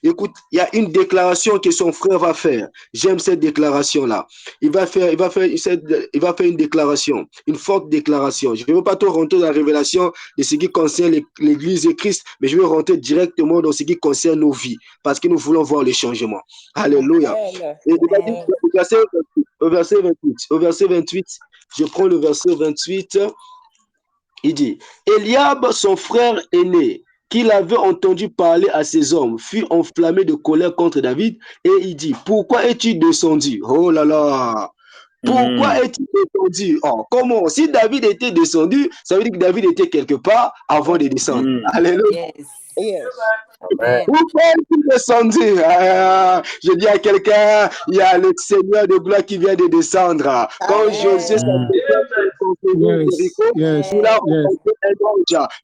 écoute, il y a une déclaration que son frère va faire. J'aime cette déclaration-là. Il va faire une déclaration, une forte déclaration. Je ne veux pas trop rentrer dans la révélation de ce qui concerne l'Église de Christ, mais je vais rentrer directement dans ce qui concerne nos vies, parce que nous voulons voir les changements. Alléluia. Et au verset 28, je prends le verset 28, il dit, Eliab, son frère aîné, qu'il avait entendu parler à ses hommes, fut enflammé de colère contre David, et il dit, pourquoi es-tu descendu? Oh là là! Pourquoi es-tu descendu? Oh, comment? Si David était descendu, ça veut dire que David était quelque part avant de descendre. Alléluia. Pourquoi es-tu descendu? Je dis à quelqu'un, il y a le Seigneur de gloire qui vient de descendre. Quand Josué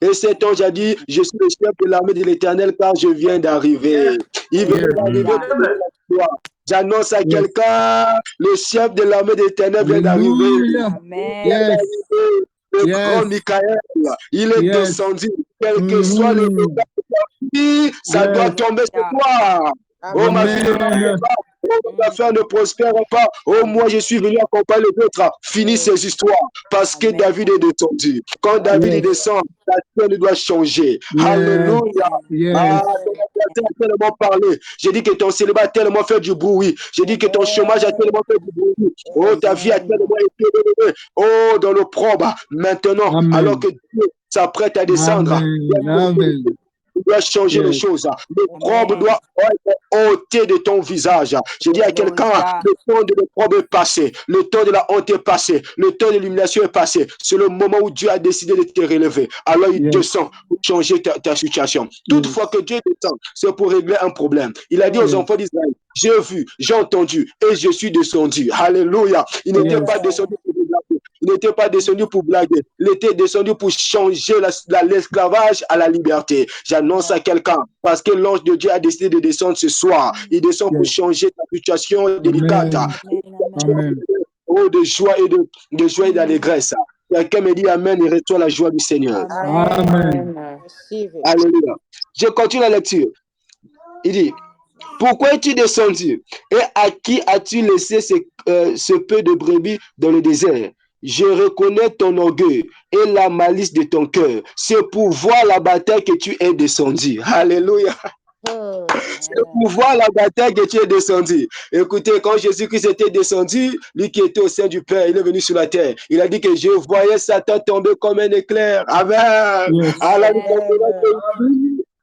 et cet ange a dit, je suis le chef de l'armée de l'Éternel car je viens d'arriver. Il vient d'arriver. J'annonce à quelqu'un, le chef de l'armée de l'Éternel vient d'arriver. Le grand Michael, il est descendu. Quel que soit le ça doit tomber sur toi. Oh ma fille, ta affaire ne prospère pas. Oh, moi, je suis venu accompagner les autres. Finis ces histoires. Parce que David est descendu. Quand David descend, la terre doit changer. Alléluia. Tellement parlé. J'ai dit que ton célibat a tellement fait du bruit. J'ai dit que ton chômage a tellement fait du bruit. Oh, ta vie a tellement été élevée. Oh, dans l'opprobre. Maintenant, alors que Dieu s'apprête à descendre. Tu dois changer les choses. L'opprobre doit être ôté de ton visage. Je dis à quelqu'un, le temps de l'opprobre est passé. Le temps de la honte est passé. Le temps de l'illumination est passé. C'est le moment où Dieu a décidé de te relever. Alors il descend pour changer ta situation. Toutefois que Dieu descend, c'est pour régler un problème. Il a dit aux enfants d'Israël, j'ai vu, j'ai entendu et je suis descendu. Alléluia. Il n'était pas descendu pour il n'était pas descendu pour blaguer. Il était descendu pour changer l'esclavage à la liberté. J'annonce à quelqu'un, parce que l'ange de Dieu a décidé de descendre ce soir. Il descend pour changer ta situation délicate. Amen. Oh, de joie et d'allégresse. Quelqu'un me dit Amen et reçoit la joie du Seigneur. Amen. Alléluia. Je continue la lecture. Il dit, pourquoi es-tu descendu et à qui as-tu laissé ce peu de brebis dans le désert? Je reconnais ton orgueil et la malice de ton cœur. C'est pour voir la bataille que tu es descendu. Alléluia. C'est pour voir la bataille que tu es descendu. Écoutez, quand Jésus-Christ était descendu, lui qui était au sein du Père, il est venu sur la terre. Il a dit que je voyais Satan tomber comme un éclair. Amen. Yes.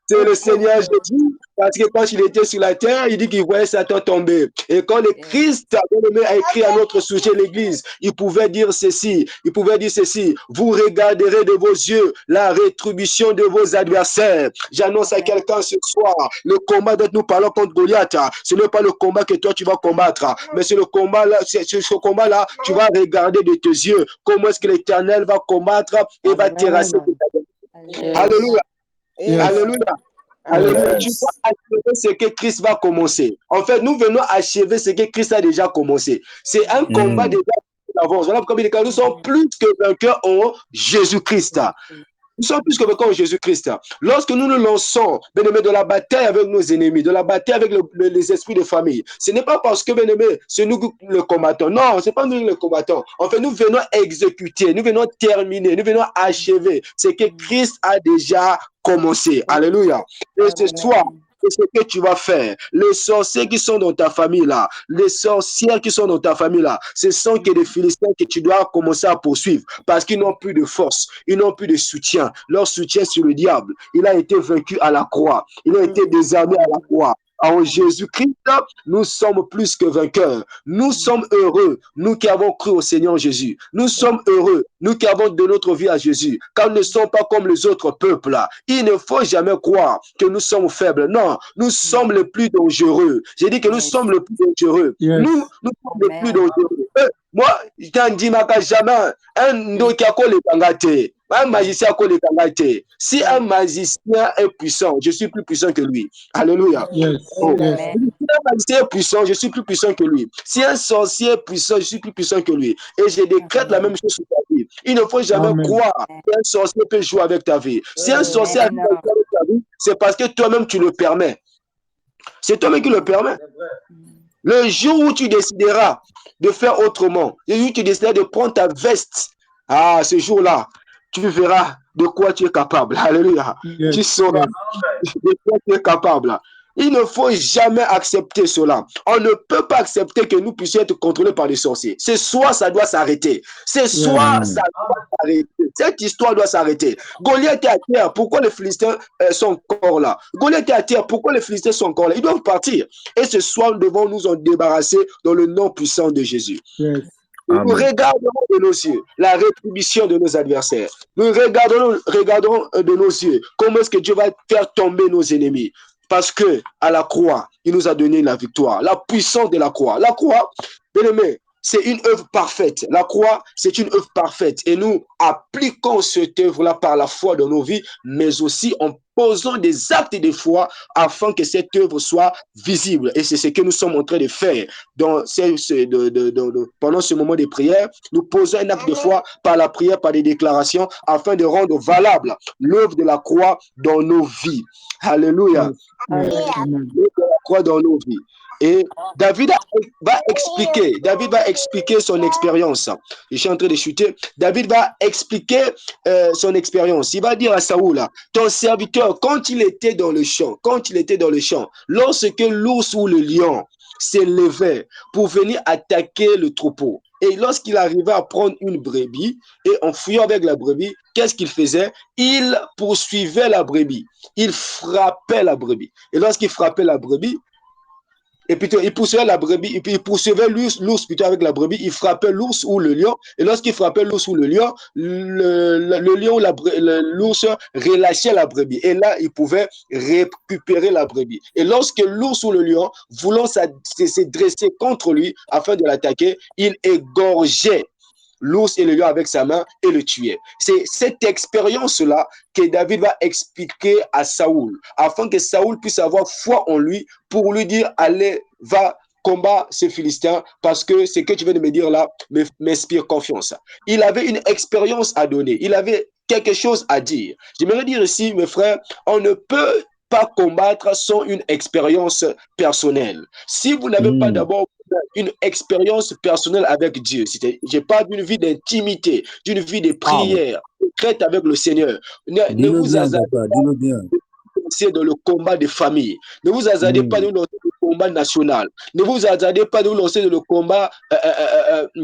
C'est le Seigneur Jésus, parce que quand il était sur la terre, il dit qu'il voyait Satan tomber. Et quand le Christ a écrit à notre sujet l'Église, il pouvait dire ceci, vous regarderez de vos yeux la rétribution de vos adversaires. J'annonce à quelqu'un ce soir, le combat dont nous parlons contre Goliath, ce n'est pas le combat que toi tu vas combattre, mais c'est le combat là, ce combat-là, tu vas regarder de tes yeux comment est-ce que l'Éternel va combattre et va terrasser tes adversaires. Alléluia. Yes. Alléluia. Alléluia. Tu vas achever ce que Christ va commencer. En fait, nous venons achever ce que Christ a déjà commencé. C'est un combat déjà d'avance. Voilà pourquoi nous sommes plus que vainqueurs en Jésus-Christ. Nous sommes plus que vainqueurs en Jésus-Christ. Lorsque nous nous lançons, bien-aimés, de la bataille avec nos ennemis, de la bataille avec les esprits de famille, ce n'est pas parce que, bien-aimés, c'est nous le combattons. Non, ce n'est pas nous le combattons. En fait, nous venons exécuter, nous venons terminer, nous venons achever ce que Christ a déjà commencé. Alléluia. Et ce soir, c'est ce que tu vas faire. Les sorciers qui sont dans ta famille là, les sorcières qui sont dans ta famille là, ce sont que des Philistins que tu dois commencer à poursuivre parce qu'ils n'ont plus de force, ils n'ont plus de soutien. Leur soutien sur le diable, il a été vaincu à la croix, il a été désarmé à la croix. En Jésus-Christ, nous sommes plus que vainqueurs. Nous sommes heureux, nous qui avons cru au Seigneur Jésus. Nous sommes heureux, nous qui avons donné notre vie à Jésus. Car nous ne sommes pas comme les autres peuples. Il ne faut jamais croire que nous sommes faibles. Non, nous sommes les plus dangereux. J'ai dit que nous sommes les plus dangereux. Yes. Nous sommes les plus dangereux. Moi, je t'en dis, jamais, un qui a collé un magicien a collé. Si un magicien est puissant, je suis plus puissant que lui. Alléluia. Yes. Oh. Yes. Si un magicien est puissant, je suis plus puissant que lui. Si un sorcier est puissant, je suis plus puissant que lui. Et je décrète la même chose sur ta vie. Il ne faut jamais Amen. croire qu'un sorcier peut jouer avec ta vie. Si un sorcier a joué avec ta vie, c'est parce que toi-même tu le permets. C'est toi-même qui le permets. Le jour où tu décideras de faire autrement, le jour où tu décideras de prendre ta veste, ce jour-là, tu verras de quoi tu es capable. Alléluia. Yes. Tu sauras de quoi tu es capable. Il ne faut jamais accepter cela. On ne peut pas accepter que nous puissions être contrôlés par des sorciers. C'est soit ça doit s'arrêter. C'est soit ça doit s'arrêter. Cette histoire doit s'arrêter. Goliath est à terre. Pourquoi les Philistins sont encore là? Goliath est à terre. Pourquoi les Philistins sont encore là? Ils doivent partir. Et ce soir, nous devons nous en débarrasser dans le nom puissant de Jésus. Yes. Nous regardons de nos yeux la rétribution de nos adversaires. Nous regardons de nos yeux comment est-ce que Dieu va faire tomber nos ennemis. Parce que à la croix, il nous a donné la victoire, la puissance de la croix. La croix, bien aimé, c'est une œuvre parfaite. La croix, c'est une œuvre parfaite. Et nous appliquons cette œuvre-là par la foi dans nos vies, mais aussi en posant des actes de foi afin que cette œuvre soit visible. Et c'est ce que nous sommes en train de faire pendant ce moment de prière. Nous posons un acte de foi par la prière, par des déclarations, afin de rendre valable l'œuvre de la croix dans nos vies. Alléluia. Yes. Yes. Amen. L'œuvre de la croix dans nos vies. Et David va expliquer son expérience. Je suis en train de chuter. David va expliquer son expérience. Il va dire à Saoul, ton serviteur, quand il était dans le champ, lorsque l'ours ou le lion s'élevait pour venir attaquer le troupeau, et lorsqu'il arrivait à prendre une brebis, et en fuyant avec la brebis, qu'est-ce qu'il faisait? Il poursuivait la brebis. Il frappait la brebis. Et lorsqu'il frappait la brebis, et puis il poursuivait la brebis, et puis il poursuivait l'ours plutôt avec la brebis, il frappait l'ours ou le lion, et lorsqu'il frappait l'ours ou le lion, le lion ou l'ours relâchait la brebis, et là il pouvait récupérer la brebis. Et lorsque l'ours ou le lion, voulant se dresser contre lui afin de l'attaquer, il égorgeait l'ours et le lion avec sa main et le tuait. C'est cette expérience-là que David va expliquer à Saoul, afin que Saoul puisse avoir foi en lui pour lui dire, allez, va, combat ces Philistins, parce que ce que tu viens de me dire là m'inspire confiance. Il avait une expérience à donner, il avait quelque chose à dire. J'aimerais dire ici, mes frères, on ne peut pas combattre sans une expérience personnelle. Si vous n'avez pas d'abord une expérience personnelle avec Dieu, je parle d'une vie d'intimité, d'une vie de prière, secrète avec le Seigneur. Ne vous hasardez pas dans le combat de famille. Ne vous hasardez pas de vous lancer dans le combat national. Ne vous hasardez pas de vous lancer dans le combat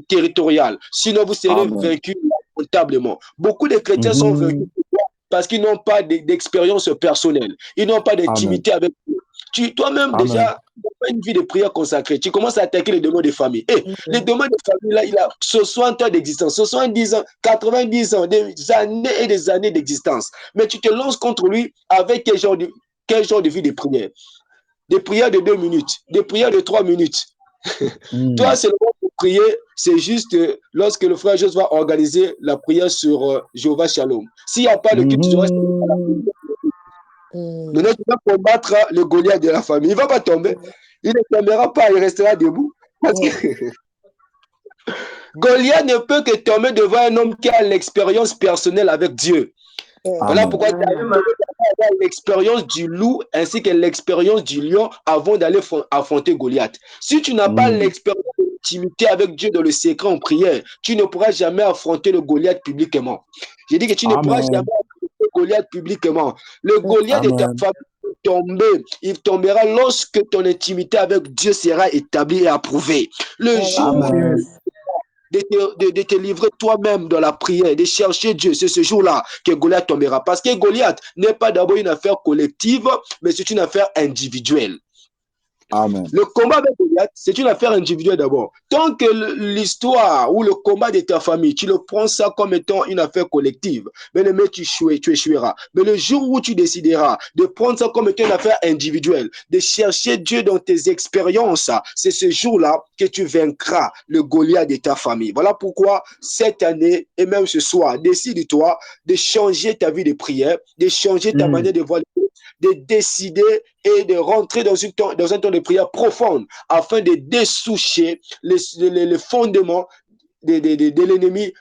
territorial. Sinon, vous serez vaincu lamentablement. Beaucoup de chrétiens sont vaincus parce qu'ils n'ont pas d'expérience personnelle. Ils n'ont pas d'intimité avec Dieu. Toi-même, déjà, dans une vie de prière consacrée, tu commences à attaquer les démons de famille. Les démons de famille, là, il a 60 ans d'existence, 70 ans, 90 ans, des années et des années d'existence. Mais tu te lances contre lui avec quel genre de vie de prière? Des prières de 2 minutes, des prières de 3 minutes. Toi, c'est le moment pour prier, c'est juste lorsque le frère Joseph va organiser la prière sur Jéhovah Shalom. S'il n'y a pas de culte, tu restes à la prière. Maintenant, tu vas combattre le Goliath de la famille. Il ne va pas tomber. Il ne tombera pas, il restera debout. Parce que Goliath ne peut que tomber devant un homme qui a l'expérience personnelle avec Dieu. Voilà pourquoi tu as l'expérience du loup ainsi que l'expérience du lion avant d'aller affronter Goliath. Si tu n'as pas l'expérience d'intimité avec Dieu dans le secret en prière, tu ne pourras jamais affronter le Goliath publiquement. J'ai dit que tu ne pourras jamais affronter Goliath publiquement. Le Goliath de ta famille il tombera lorsque ton intimité avec Dieu sera établie et approuvée. Le jour de te livrer toi-même dans la prière, de chercher Dieu, c'est ce jour-là que Goliath tombera. Parce que Goliath n'est pas d'abord une affaire collective, mais c'est une affaire individuelle. Le combat avec Goliath, c'est une affaire individuelle d'abord. Tant que l'histoire ou le combat de ta famille, tu le prends ça comme étant une affaire collective, mais tu échoueras. Mais le jour où tu décideras de prendre ça comme étant une affaire individuelle, de chercher Dieu dans tes expériences, c'est ce jour-là que tu vaincras le Goliath de ta famille. Voilà pourquoi cette année et même ce soir, décide-toi de changer ta vie de prière, de changer ta manière de voir les choses, de décider et de rentrer dans un temps de prière profonde afin de dessoucher les fondements de l'ennemi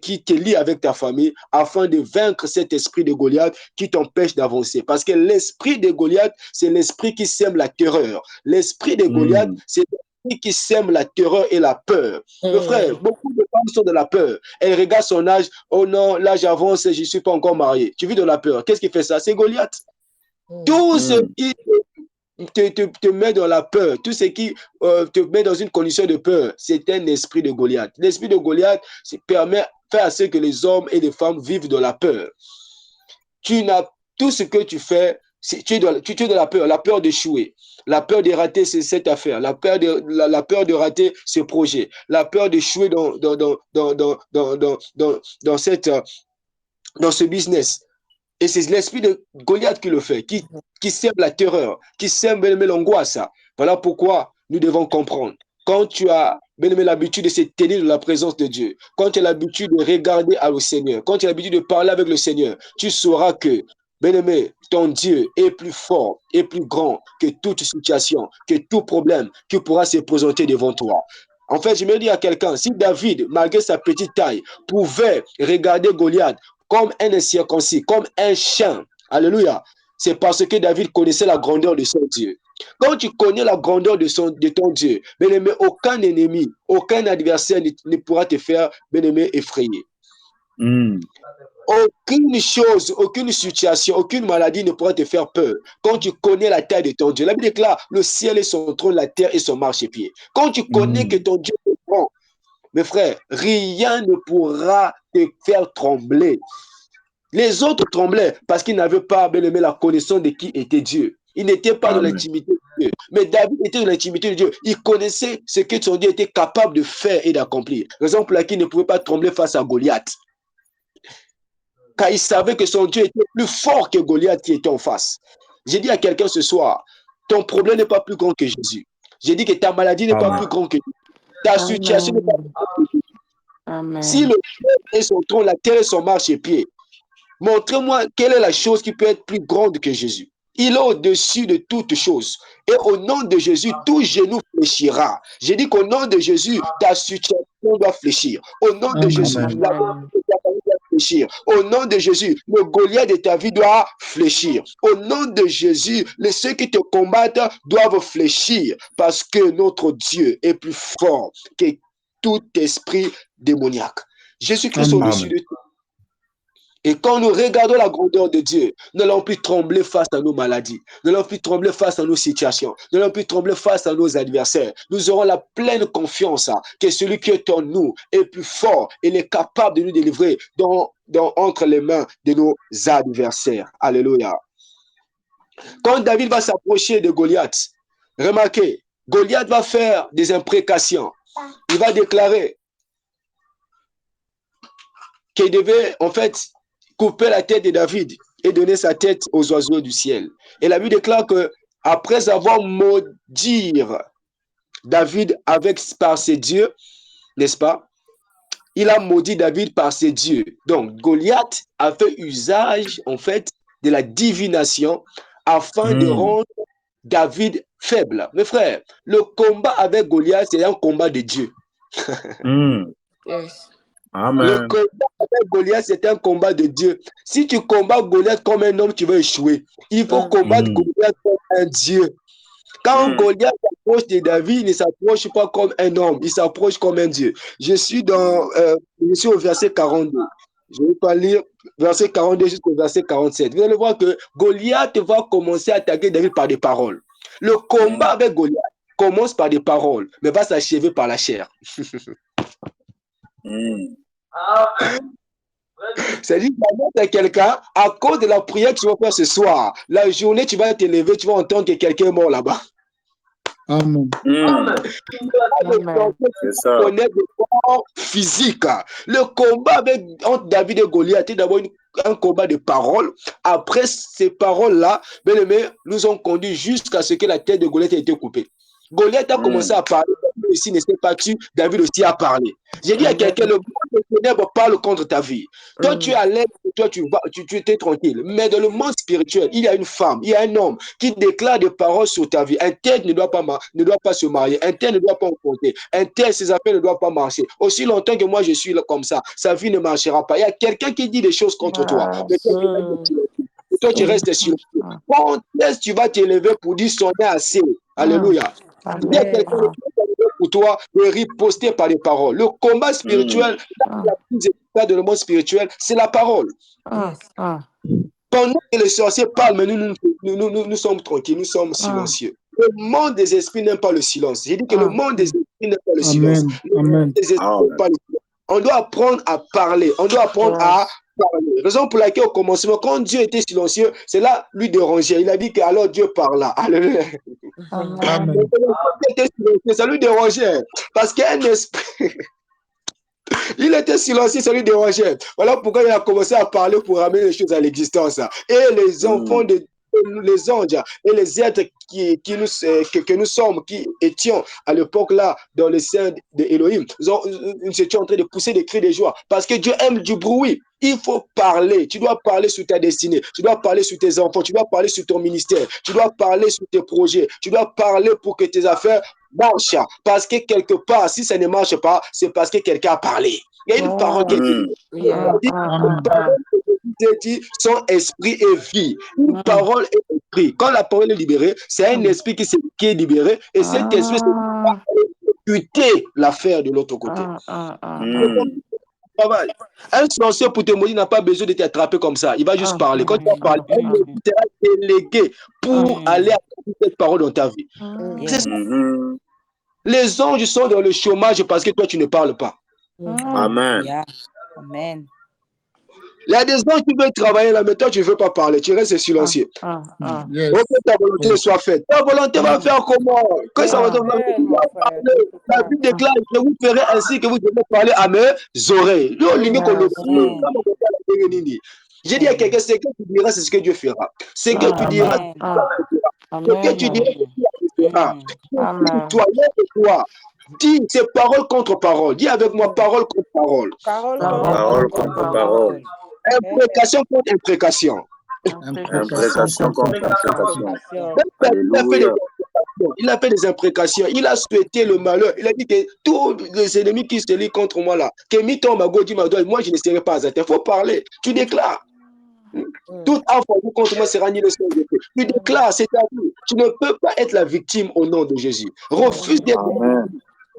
qui te lie avec ta famille afin de vaincre cet esprit de Goliath qui t'empêche d'avancer. Parce que l'esprit de Goliath, c'est l'esprit qui sème la terreur. L'esprit de Goliath, c'est l'esprit qui sème la terreur et la peur. Le frère, beaucoup de femmes sont de la peur. Elles regardent son âge. Oh non, là j'avance, je ne suis pas encore marié. Tu vis de la peur. Qu'est-ce qui fait ça? C'est Goliath. Tout ce qui te met dans la peur, tout ce qui te met dans une condition de peur, c'est un esprit de Goliath. L'esprit de Goliath fait à ce que les hommes et les femmes vivent dans la peur. Tout ce que tu fais, tu es dans la peur d'échouer, la peur de rater cette affaire, la peur de rater ce projet, la peur d'échouer dans ce business. Et c'est l'esprit de Goliath qui le fait, qui sème la terreur, qui sème l'angoisse. Voilà pourquoi nous devons comprendre. Quand tu as l'habitude de se tenir dans la présence de Dieu, quand tu as l'habitude de regarder au Seigneur, quand tu as l'habitude de parler avec le Seigneur, tu sauras que, bien-aimé, ton Dieu est plus fort et plus grand que toute situation, que tout problème qui pourra se présenter devant toi. En fait, je me dis à quelqu'un, si David, malgré sa petite taille, pouvait regarder Goliath comme un incirconcis, comme un chien, alléluia, c'est parce que David connaissait la grandeur de son Dieu. Quand tu connais la grandeur de ton Dieu, bien-aimé, aucun ennemi, aucun adversaire ne pourra te faire, bien-aimé, effrayer. Aucune chose, aucune situation, aucune maladie ne pourra te faire peur quand tu connais la taille de ton Dieu. La Bible déclare, le ciel est son trône, la terre est son marchepied. Quand tu connais que ton Dieu est grand, mes frères, rien ne pourra te faire trembler. Les autres tremblaient parce qu'ils n'avaient pas, bien aimé, la connaissance de qui était Dieu. Ils n'étaient pas dans l'intimité de Dieu. Mais David était dans l'intimité de Dieu. Il connaissait ce que son Dieu était capable de faire et d'accomplir. Raison pour laquelle il ne pouvait pas trembler face à Goliath. Car il savait que son Dieu était plus fort que Goliath qui était en face. J'ai dit à quelqu'un ce soir, ton problème n'est pas plus grand que Jésus. J'ai dit que ta maladie n'est pas plus grande que Jésus. Ta situation n'est pas plus grande que Jésus. Si le ciel est son trône, la terre est son marchepied, montrez-moi quelle est la chose qui peut être plus grande que Jésus. Il est au-dessus de toutes choses. Et au nom de Jésus, tout genou fléchira. J'ai dit qu'au nom de Jésus, ta situation doit fléchir. Au nom de Jésus, la vie de ta famille doit fléchir. Au nom de Jésus, le Goliath de ta vie doit fléchir. Au nom de Jésus, ceux qui te combattent doivent fléchir parce que notre Dieu est plus fort que tout esprit démoniaque. Jésus-Christ est au-dessus de tout. Et quand nous regardons la grandeur de Dieu, nous n'allons plus trembler face à nos maladies, nous n'allons plus trembler face à nos situations, nous n'allons plus trembler face à nos adversaires. Nous aurons la pleine confiance que celui qui est en nous est plus fort et il est capable de nous délivrer entre les mains de nos adversaires. Alléluia. Quand David va s'approcher de Goliath, remarquez, Goliath va faire des imprécations. Il va déclarer qu'il devait en fait couper la tête de David et donner sa tête aux oiseaux du ciel. Et la Bible déclare que après avoir maudit David par ses dieux, n'est-ce pas? Il a maudit David par ses dieux. Donc Goliath a fait usage en fait de la divination afin de rendre David faible. Mes frères, le combat avec Goliath, c'est un combat de Dieu. Yes. Amen. Le combat avec Goliath, c'est un combat de Dieu. Si tu combats Goliath comme un homme, tu vas échouer. Il faut combattre Goliath comme un Dieu. Quand Goliath s'approche de David, il ne s'approche pas comme un homme, il s'approche comme un Dieu. Je suis au verset 42. Je ne vais pas lire verset 42 jusqu'au verset 47. Vous allez voir que Goliath va commencer à attaquer David par des paroles. Le combat avec Goliath commence par des paroles, mais va s'achever par la chair. C'est-à-dire que quelqu'un, à cause de la prière que tu vas faire ce soir, la journée, tu vas te lever, tu vas entendre que quelqu'un est mort là-bas. Amen. C'est ça. Connaître le corps physique. Le combat entre David et Goliath est d'abord un combat de paroles. Après ces paroles-là, bien aimé, nous ont conduit jusqu'à ce que la tête de Goliath ait été coupée. Goliath a commencé à parler, David aussi ne s'est pas tué, David aussi a parlé. J'ai dit à quelqu'un, le monde des ténèbres parle contre ta vie. Toi, tu es à l'aise, toi, tu es tranquille. Mais dans le monde spirituel, il y a une femme, il y a un homme qui déclare des paroles sur ta vie. Un tel ne doit pas se marier, un tel ne doit pas compter, un tel, ses affaires ne doivent pas marcher. Aussi longtemps que moi, je suis là comme ça, sa vie ne marchera pas. Il y a quelqu'un qui dit des choses contre toi. Mais toi, tu restes silencieux. Quand est-ce que tu vas t'élever pour dire son est assez? Alléluia. Il y a quelqu'un qui est pour toi de riposter par les paroles. Le combat spirituel, la plus efficace de le monde spirituel, c'est la parole. Pendant que les sorciers parlent, mais nous sommes tranquilles, nous sommes silencieux. Le monde des esprits n'aime pas le silence. J'ai dit que le monde des esprits n'aime pas le silence. Le monde des esprits n'aime pas le silence. On doit apprendre à parler. On doit apprendre à parler. Raison pour laquelle au commencement, quand Dieu était silencieux, c'est là lui dérangeait. Il a dit que alors Dieu parla. Alléluia. Ça lui dérangeait. Parce qu'un esprit, il était silencieux, ça lui dérangeait. Voilà pourquoi il a commencé à parler pour ramener les choses à l'existence. Et les enfants les anges et les êtres que nous sommes, qui étions à l'époque là dans le sein d'Élohim, nous étions en train de pousser des cris de joie parce que Dieu aime du bruit. Il faut parler. Tu dois parler sur ta destinée. Tu dois parler sur tes enfants. Tu dois parler sur ton ministère. Tu dois parler sur tes projets. Tu dois parler pour que tes affaires marchent. Parce que quelque part, si ça ne marche pas, c'est parce que quelqu'un a parlé. Il y a une parole qui dit son esprit et vie. Une parole est esprit. Quand la parole est libérée, c'est un esprit qui est libéré et cet esprit va exécuter l'affaire de l'autre côté. Un sorcier pour te maudire n'a pas besoin de t'attraper comme ça. Il va juste parler. Quand tu vas parler, il sera délégué pour aller accomplir cette parole dans ta vie. Les anges sont dans le chômage parce que toi, tu ne parles pas. Amen. Amen. Il y a des anges qui veulent travailler là, mais toi, tu ne veux pas parler. Tu restes silencieux. Yes. Que ta volonté soit faite. Ta volonté va faire comment? Que ça va parler. La Bible déclare que vous ferez ainsi que vous devez parler à mes oreilles. J'ai dit à quelqu'un, ce que tu diras, c'est ce que Dieu fera. Ce que tu diras, ce que tu diras, c'est ce que Dieu fera. Toi, Dis, c'est parole contre parole. Dis avec moi, parole contre parole. Parole Parole contre parole. Imprécation contre imprécation. Imprécation contre imprécation. Alléluia. Alléluia. Il a fait des imprécations. Il a souhaité le malheur. Il a dit que tous les ennemis qui se lient contre moi là, que mi-temps ma gauche, moi je ne serai pas atteint. Il faut parler. Tu déclares. Toute arme contre moi sera ni le sang de Dieu. Tu déclares, c'est-à-dire, tu ne peux pas être la victime au nom de Jésus. Refuse d'être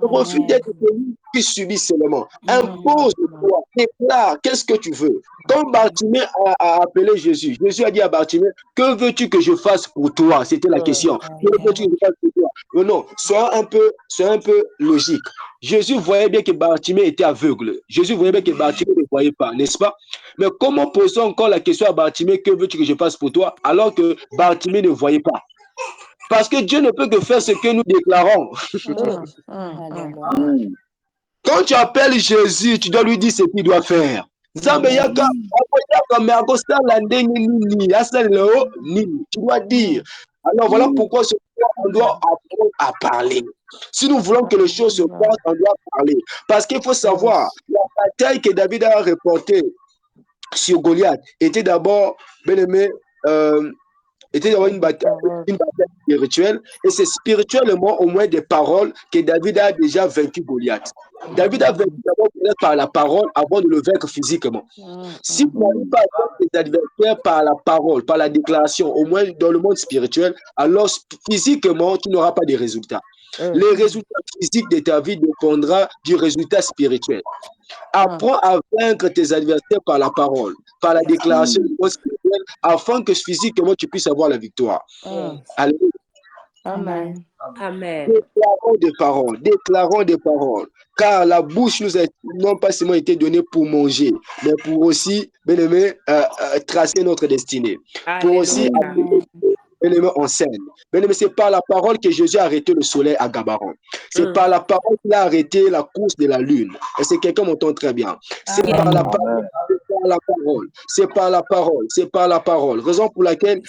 refuse d'être celui qui subit seulement. Impose-toi, déclare, qu'est-ce que tu veux? Quand Bartimée a appelé Jésus, Jésus a dit à Bartimée, que veux-tu que je fasse pour toi? C'était la question. Que veux-tu que je fasse pour toi? Non, sois un peu logique. Jésus voyait bien que Bartimée était aveugle. Jésus voyait bien que Bartimée ne voyait pas, n'est-ce pas? Mais comment posons encore la question à Bartimée, que veux-tu que je fasse pour toi, alors que Bartimée ne voyait pas? Parce que Dieu ne peut que faire ce que nous déclarons. Quand tu appelles Jésus, tu dois lui dire ce qu'il doit faire. Tu dois dire. Alors voilà pourquoi on doit apprendre à parler. Si nous voulons que les choses se passent, on doit parler. Parce qu'il faut savoir, la bataille que David a reportée sur Goliath était d'abord, bien aimé, était d'abord une bataille spirituelle, et c'est spirituellement au moins des paroles que David a déjà vaincu Goliath. David a vaincu d'abord Goliath par la parole avant de le vaincre physiquement. Si vous n'arrivez pas à vaincre les adversaires par la parole, par la déclaration, au moins dans le monde spirituel, alors physiquement, tu n'auras pas de résultats. Les résultats physiques de ta vie dépendront du résultat spirituel. Apprends à vaincre tes adversaires par la parole, par la déclaration du monde spirituel, afin que physiquement tu puisses avoir la victoire. Alléluia. Amen. Amen. Déclarons des paroles, car la bouche nous a non pas seulement été donnée pour manger, mais pour aussi, bien aimé, tracer notre destinée, pour aussi élément en scène. Mais c'est par la parole que Jésus a arrêté le soleil à Gabaron. C'est par la parole qu'il a arrêté la course de la lune. Et c'est quelqu'un m'entend très bien. C'est par la parole. C'est par la parole. C'est par la parole. Raison pour laquelle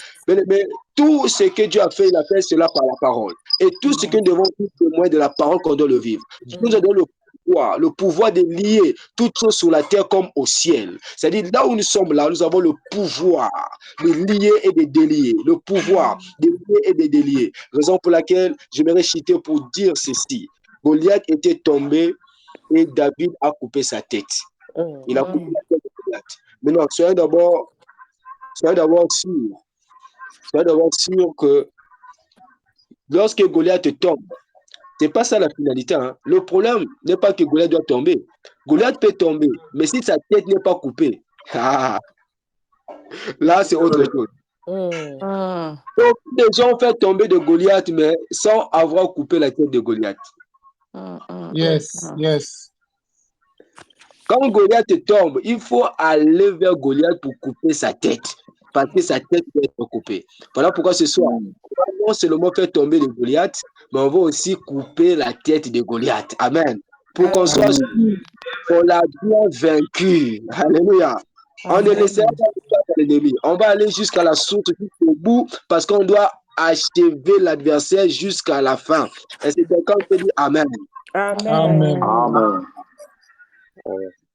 tout ce que Dieu a fait, il a fait cela par la parole. Et tout ce que nous devons être témoins de la parole qu'on doit le vivre. Dieu nous a donné le pouvoir de lier toutes choses sur la terre comme au ciel. C'est-à-dire, là où nous sommes là, nous avons le pouvoir de lier et de délier. Le pouvoir de lier et de délier. Raison pour laquelle j'aimerais citer pour dire ceci. Goliath était tombé et David a coupé sa tête. Il a coupé la tête de Goliath. Maintenant, soyez d'abord sûr que lorsque Goliath tombe, c'est pas ça la finalité. Hein. Le problème n'est pas que Goliath doit tomber. Goliath peut tomber, mais si sa tête n'est pas coupée, là c'est autre chose. Donc, les gens ont fait tomber de Goliath, mais sans avoir coupé la tête de Goliath. Yes. Quand Goliath tombe, il faut aller vers Goliath pour couper sa tête. Parce que sa tête peut être coupée. Voilà pourquoi ce soir, non seulement faire tomber de Goliath, mais on va aussi couper la tête de Goliath. Amen. Pour qu'on soit sûr qu'on l'a bien vaincu. Alléluia. On ne laissera pas l'ennemi. On va aller jusqu'à la source, jusqu'au bout, parce qu'on doit achever l'adversaire jusqu'à la fin. Et c'est quelqu'un qui peut dire Amen. Amen.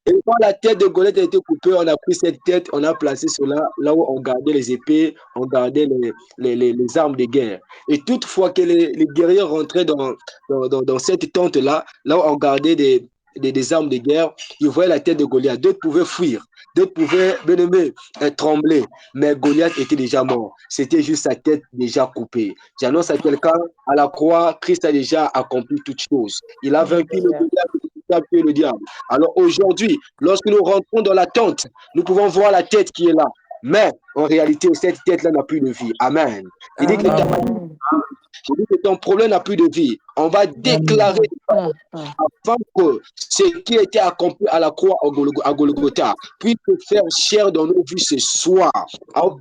Et quand la tête de Goliath a été coupée, on a pris cette tête, on a placé cela là où on gardait les épées, on gardait les armes de guerre. Et toutefois que les guerriers rentraient dans cette tente-là, là où on gardait des armes de guerre, ils voyaient la tête de Goliath. D'autres pouvaient fuir, d'autres pouvaient, bien aimé, trembler. Mais Goliath était déjà mort. C'était juste sa tête déjà coupée. J'annonce à quelqu'un, à la croix, Christ a déjà accompli toutes choses. Il a vaincu le Goliath et le diable. Alors aujourd'hui, lorsque nous rentrons dans la tente, nous pouvons voir la tête qui est là. Mais en réalité, cette tête-là n'a plus de vie. Amen. Il dit que ton problème n'a plus de vie. On va déclarer afin que ce qui a été accompli à la croix à Golgotha puisse faire chair dans nos vies ce soir.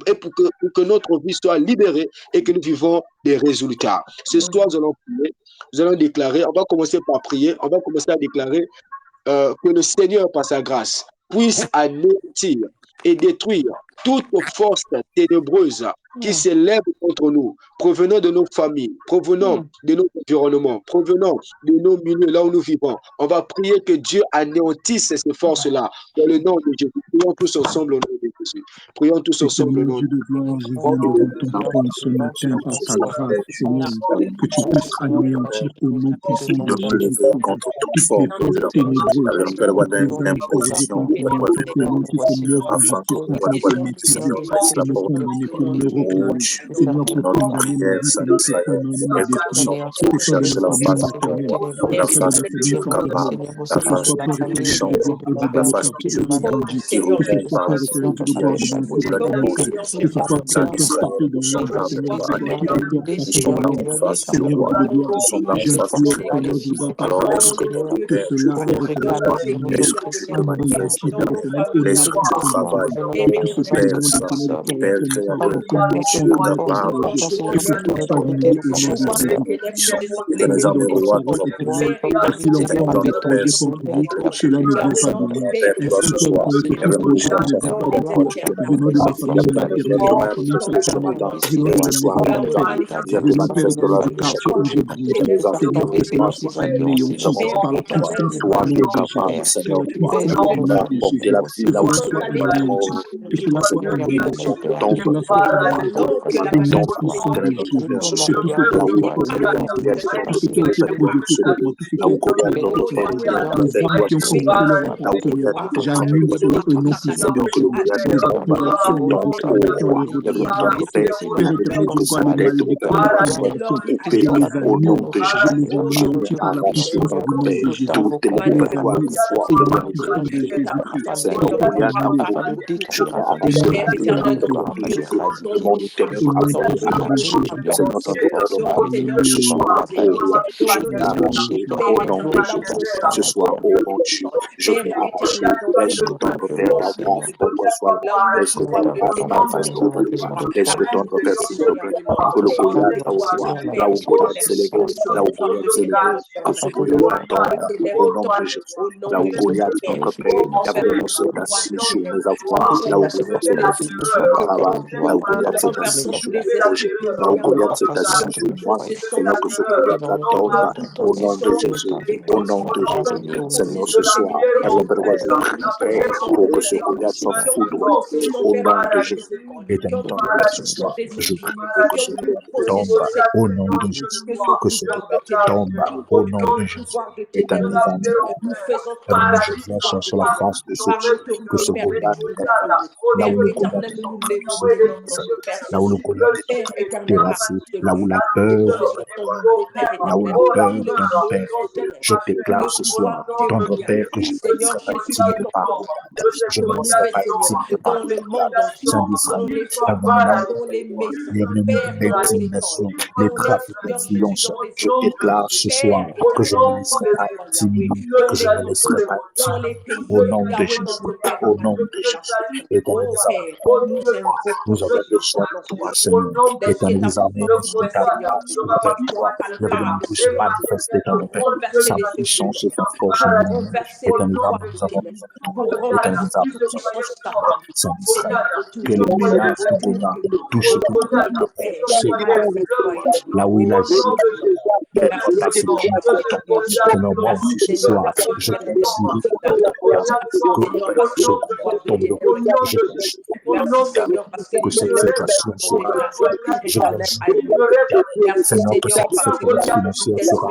Et pour que notre vie soit libérée et que nous vivons des résultats. Ce soir, nous allons prier. Nous allons déclarer. On va commencer par prier. On va commencer à déclarer que le Seigneur, par sa grâce, puisse anéantir et détruire toute force ténébreuse qui s'élève contre nous, provenant de nos familles, provenant de nos environnements, provenant de nos milieux là où nous vivons. On va prier que Dieu anéantisse ces forces-là dans le nom de Jésus. Prions tous ensemble au nom de Jésus. Prions tous ensemble au Éternel nom Dieu de gloire, je viens devant ton trône ce matin par ta grâce, Seigneur, que tu puisses anéantir au nom puissant de Jésus-Christ contre toute toutes les forme forces ténébreuses, toutes les œuvres corrigées d'imposition, contre nous, toutes les mains qui se lèvent en afin justice que contre notre humanité, silence la pour nous porte. condamner, pour nous le Oh réclamer, Dieu, Seigneur, que pour notre condamner nos prière vies, pour notre s'appelle foi, notre destinée, que ce pour soit de chercher nos la familles face de maternelles, que la ce soit de face nos du familles Dieu fraternelles, capable, que la ce face soit du Père Dieu qui éternel, change, Dieu prévu dans la le face du quartier Dieu où nous grandissons, qui que ce revient soit par Père éternel, Dieu de qui gloire dans agit mon pour foyer la domicile, cause que ce soit d'un quelque Israël. partout dans l'ombre, Seigneur, de gloire, que tes Nous personnes sommes brillent, en face du Seigneur roi, Dieu de gloire. nous sommes en face du J'implore, trône. Seigneur Dieu, par ta Alors grâce, laisse-nous, que Père, cela, Père éternel, soit annulé, laisse-nous te demander, anéanti, Père éternel, au nom laisse que tu puissant de travailles. Jésus. Que tout ce que le monde Perce, éternel pour la Père connaissance, créateur, pour qu'on Dieu comprenne notre capable, projet, que ce puissant, soit annulé au nom de puissant, Jésus. puissant. Tu as Éternel dit armée, dans ta roi, parole toi, éternelle que si l'on Éternel forme des grand Père, projets contre vous, cela ne vient pas de nous. Père, toi Ainsi, ce Père soir, éternel, que tout révèle-nous projet qui cela, ne vient pas de toi toi, qui connais venant de ma la famille plénitude maternelle, de de ta ma famille de ce paternelle, mandat, venant et de que la tu sois maison renouvelé. maternelle, Viens te venant, Père manifester dans éternel, la du vie de quartier chacun où de j'ai nous. grandi, Nous Seigneur, avons que besoin cela de soit toi. Nous anéanti avons besoin par la de toi. puissance du Toi qui nom es de capable, Jésus, par Seigneur, la toi puissance qui du nom peux de apporter Jésus, la vie que là où cela c'est soit Oh, anéanti, que cela soit anéanti, que cela soit anéanti, au nom puissant de Jésus, que tout ce qui a là où été il y a formé contre moi, tout ce qui a été projeté contre moi, tout ce là qui a où été Goliath projeté notre contre Père, moi, avec les âmes toi qui ont ce soir, commencé leur route, là où Seigneur, Goliath est au camp j'annule cela au nom là puissant de où Jésus. Goliath Les est en combat, accusations, les donc, récriminations, les il y a besoin reproches, de Père Père, éternel, que Dieu sa gloire, les tête malédictions, les soit condamnations, je coupée les au nom annule, de je Jésus. les Je anéantis mets par à la l'arrache, puissance du nom de Père, Jésus. toute Je les quoi annule foi au de nom l'ennemi. puissant de Jésus-Christ. Seigneur, Ils sont Goliath a annulés couru. Je mets à au l'arrache nom de puissant de l'ennemi de Jésus. Dieu, le monde des Au ténèbres nom afin de puissant de l'arracher. Jésus-Christ. Seigneur, dans le gouvernement, que ce Alléluia. soit, oh roi, je mets arraché au nom de Jésus. Ce soir, oh mon Dieu, je mets arraché. Laisse que ton Père, ta grâce, ton corps soit là. Laisse que ta grâce manifeste au bout. Laisse que ton Père, s'il te plaît, que le Goliath au roi, là où Goliath s'est levé, là où Goliath s'est levé, que ce Goliath tombe au nom de Jésus. Là où Goliath, notre Père, avait dénoncé d'assises sur nos avoirs, là où Goliath s'est assis sur Caraba, là où Goliath s'est assis sur mon projet, là où Goliath s'est assis sur moi, Seigneur, que ce Goliath-là tombe au nom de Jésus, au nom de Jésus. Seigneur, ce soir, alors Père, je prie, Père, pour que ce Goliath soit foudroyé au nom de Jésus. Éternel ton Père, ce soir, je prie pour que ce Goliath tombe au nom de Jésus, que ce Goliath tombe au nom de Jésus. Éternel je viens chercher la face de ce Dieu, que ce Goliath tombe. Là où le Goliath est en train de se lever, là où le Goliath est en train de terrasser, là où la peur, là où la peur, ton Père, je déclare ce soir, ton Père, que je ne laisserai pas intimider par Goliath, je ne laisserai pas intimider par Goliath, Saint d'Israël, les intimidations, les trafics d'influence, je déclare ce soir que je ne laisserai pas intimider, que je ne laisserai pas intimider, au nom de Jésus, au nom de Jésus, éternel des armées, nous avons besoin de toi, Seigneur, éternel des armées, nous ta grâce, nous ta gloire, nous avons puisse manifester ton Père, sa puissance et sa force, éternel des armées, nous avons besoin de toi, éternel des armées, nous avons besoin de toi, Saint d'Israël, que les menaces de Goliath touchent tout le Père, chez là où il agit, Père, dans ces que nos morts aussi ce soir, je t'ai tiré au nom de que ce combat tombe, je t'ai que cette situation sera résolue. Je viens jouer, Seigneur, que cette séquence financière sera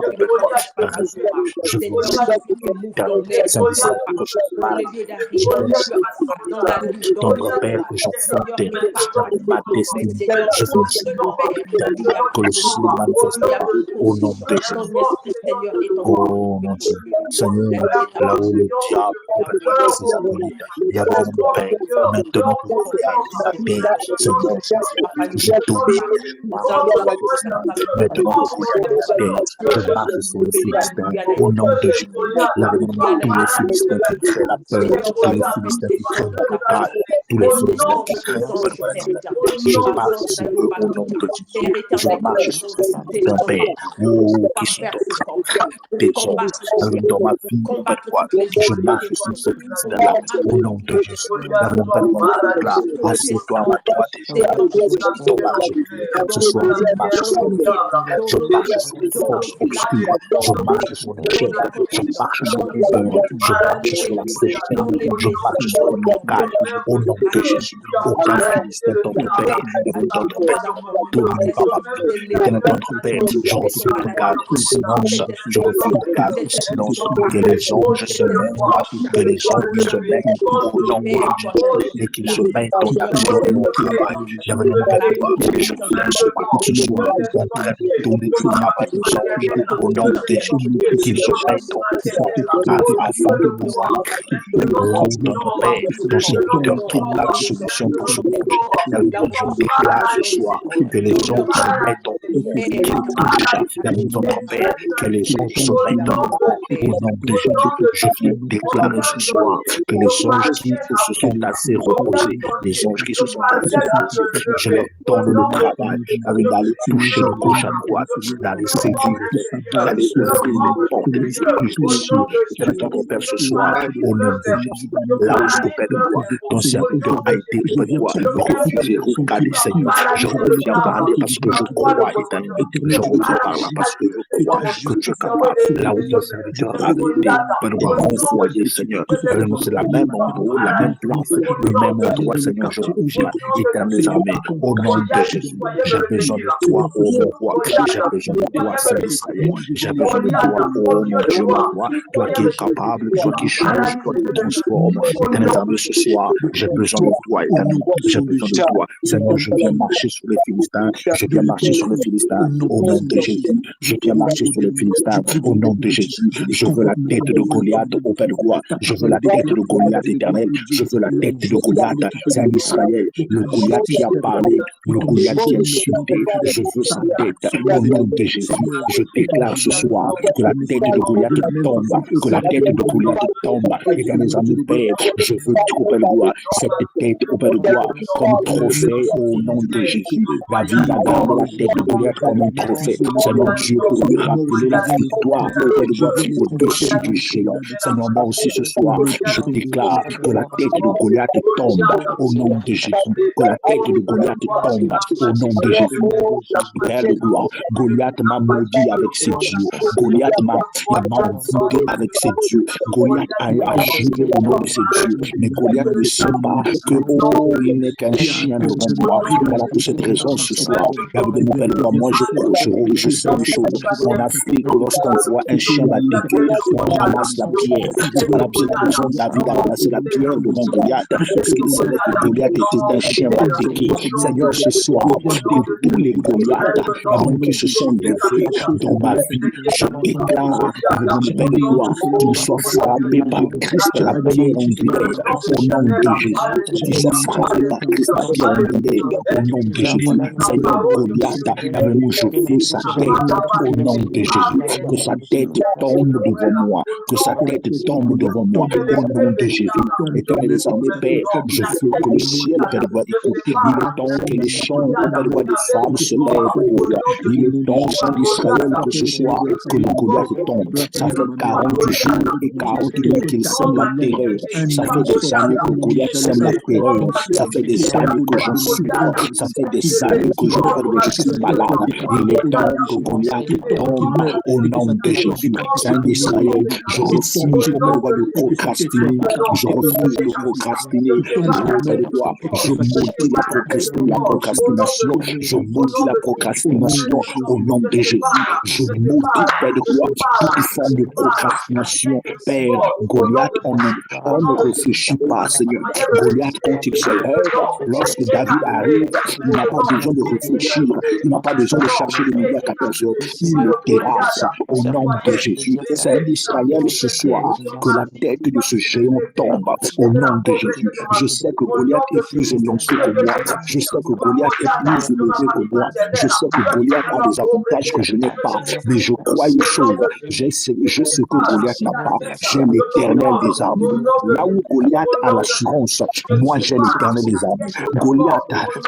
résolue. Je viens jouer, Saint-Israël, que je parle, je viens jouer, ton Père, que j'enfantais dans ma destinée, je viens jouer, que le ciel manifestera au nom de Jésus. Oh mon Dieu, Seigneur, là où le diable a ses acolytes, il y avait mon Père, maintenant que Père, Seigneur, je maintenant, Père, je marche sur les Philistins au nom de Jésus. L'avenir, tous les Philistins qui créent la peur, tous les Philistins qui créent le total, tous les Philistins qui créent le peur. Je marche sur eux au nom de Jésus. Je marche sur ces Philistins, Père, qui sont en train de descendre dans ma vie, Père. Je marche sur ces Philistins-là au nom de Jésus. Là, assieds-toi à ma droite et ce soir, je marche sur les forces obscures, je marche sur les chaînes, je marche sur les peurs, je marche sur la sécheresse, je marche sur le local, au nom de Jésus. Aucun Philistin dans ton Père, dans ton Père, domine pas ma vie, dans ton Père, je refuse de garder le silence, je refuse de garder le silence, que les anges se mènent, que les anges se mènent, au nom de Jésus, et qu'ils se mettent en action et au travail. J'avais mon Père, je viens ce soir en train de donner du travail aux anges au nom de Jésus, qu'ils se mettent en action afin de pouvoir créer là où ton Père, ton serviteur trouve la solution pour ce projet. Je déclare ce soir que les anges se mettent en Père, que les anges se mettent en au nom de Jésus. Je viens déclarer ce soir que les anges qui se sont assez reposés, les anges qui se sont assez reposés, je leur donne le travail avec d'aller toucher de gauche à droite, d'aller séduire, d'aller ouvrir les portes des églises possibles. Je vais ton Père ce soir au nom de Jésus. Là où ce Père de moi, ton serviteur a été refusé, regardez Seigneur, je reviens parler parce que je crois et je reviens par là parce que je crois que tu es capable. Là où ton serviteur a été, Père, renvoyé Seigneur, c'est la même endroit, la même place, le même endroit Seigneur, je reviens, éternel armée, au nom de Jésus. J'ai besoin de toi, oh mon roi, j'ai besoin de toi, Saint-Israël, j'ai besoin de toi, oh mon Dieu, mon roi, toi qui es capable, toi qui change, toi qui transforme, éternel armée, ce soir, j'ai besoin de toi, éternel, j'ai besoin de toi, Seigneur, je viens marcher sur les Philistins, je viens marcher sur les Philistins, au nom de Jésus, je viens marcher sur les Philistins, au nom de Jésus, je veux la tête de Goliath au Père de roi, je veux la tête de Goliath éternel, je veux la tête de Goliath, c'est un Israël, le Goliath qui a parlé, le Goliath qui a insulté, je veux sa tête, au nom de Jésus, je déclare ce soir que la tête de Goliath tombe, que la tête de Goliath tombe, et dans les amis Père, je veux au Père de roi, cette tête au Père de roi, comme trophée au nom de Jésus, David a gardé la tête de Goliath comme un trophée, Seigneur Dieu, pour lui rappeler la victoire au Père de roi, au-dessus du géant, Seigneur, moi aussi ce soir, je déclare que la tête de Goliath tombe au nom de Jésus, que la tête de Goliath tombe au nom de Jésus. Père de gloire, Goliath m'a maudit avec ses dieux, Goliath m'a envoûté avec ses dieux, Goliath a juré au nom de ses dieux, mais Goliath ne sait pas que il n'est qu'un chien devant moi. Voilà pour cette raison ce soir, avec mon Père de gloire, moi je sais une chose, en Afrique, lorsqu'on voit un chien battu, on ramasse la pierre. C'est pas la raison David a ramassé la pierre devant Goliath, parce qu'il savait que Goliath était un chien battu. Seigneur, ce soir, que tous les Goliaths qui se sont levés dans ma vie, je déclare avec mon Père de gloire qu'ils soient frappés par Christ la pierre angulaire au nom de Jésus, qu'ils soient frappés par Christ la pierre angulaire au nom de Jésus. Seigneur, Goliath, avec nous, je fais sa tête au nom de Jésus, que sa tête tombe devant moi, que sa tête tombe devant moi au nom de Jésus. Éternel des armées, Père, je veux que le ciel, Père de roi, écoute. Il est temps que les chants, Père de roi, des femmes se lèvent au roi. Il est temps, Saint d'Israël, que ce soir, que le Goliath tombe. Ça fait 40 jours et 40 nuits qu'il sème la terreur. Ça fait des années que Goliath sème la terreur. Ça fait des années que j'en souffre. Ça fait des années que je suis malade. Il est temps que Goliath tombe au nom de Jésus. Saint d'Israël, je refuse, Père de roi, de procrastiner. Je refuse de procrastiner. Je maudis la procrastination procrastination. Je maudis la procrastination au nom de Jésus. Je maudis, Père de gloire, toute forme de procrastination. Père, Goliath, on ne réfléchit pas, Seigneur. Goliath, quand il se lève, lorsque David arrive, il n'a pas besoin de réfléchir. Il n'a pas besoin de chercher le midi à 14 heures. Il le terrasse au nom de Jésus. C'est d'Israël ce soir que la tête de ce géant tombe au nom de Jésus. Je sais que Goliath est plus élancé que moi. Je sais que Goliath est plus élevé que moi. Je sais que Goliath a des avantages que je n'ai pas. Mais je crois une chose. Je sais que Goliath n'a pas. J'ai l'Éternel des armées. Là où Goliath a l'assurance, moi j'ai l'Éternel des armées. Goliath,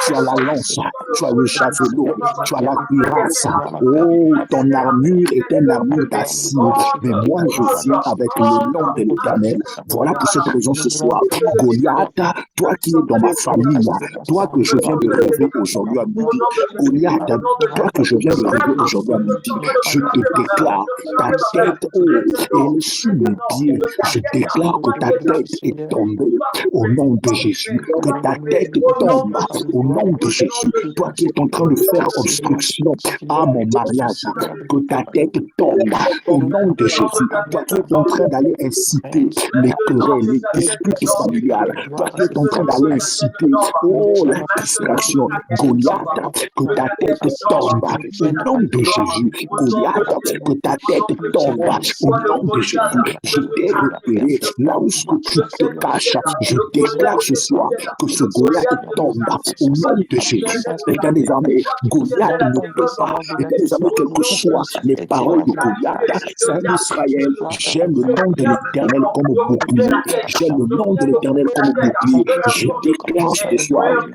tu as la lance, tu as le javelot, tu as la cuirasse. Oh, ton armure est une armure d'acier. Mais moi je viens avec le nom de l'Éternel. Voilà pour cette raison ce soir. Goliath, toi qui es dans ma famille, toi que je viens de rêver aujourd'hui à midi. Goliath, toi que je viens de rêver aujourd'hui à midi, je te déclare, ta tête est sous mes pieds. Je déclare que ta tête est tombée au nom de Jésus. Que ta tête tombe au nom de Jésus. Toi qui es en train de faire obstruction à mon mariage, que ta tête tombe au nom de Jésus. Toi qui es en train d'aller inciter les querelles, les disputes familiales. Toi qui es en train d'aller inciter, la distraction. Goliath, que ta tête tombe au nom de Jésus. Goliath, que ta tête tombe au nom de Jésus. Je t'ai repéré là où tu te caches. Je déclare ce soir que ce Goliath tombe au nom de Jésus. Et des armées, Goliath ne peut pas. Et des armées, quelles que soient les paroles de Goliath, Saint d'Israël, j'aime le nom de l'Éternel comme bouclier. J'aime le nom de l'Éternel comme bouclier. Je déclare ce soir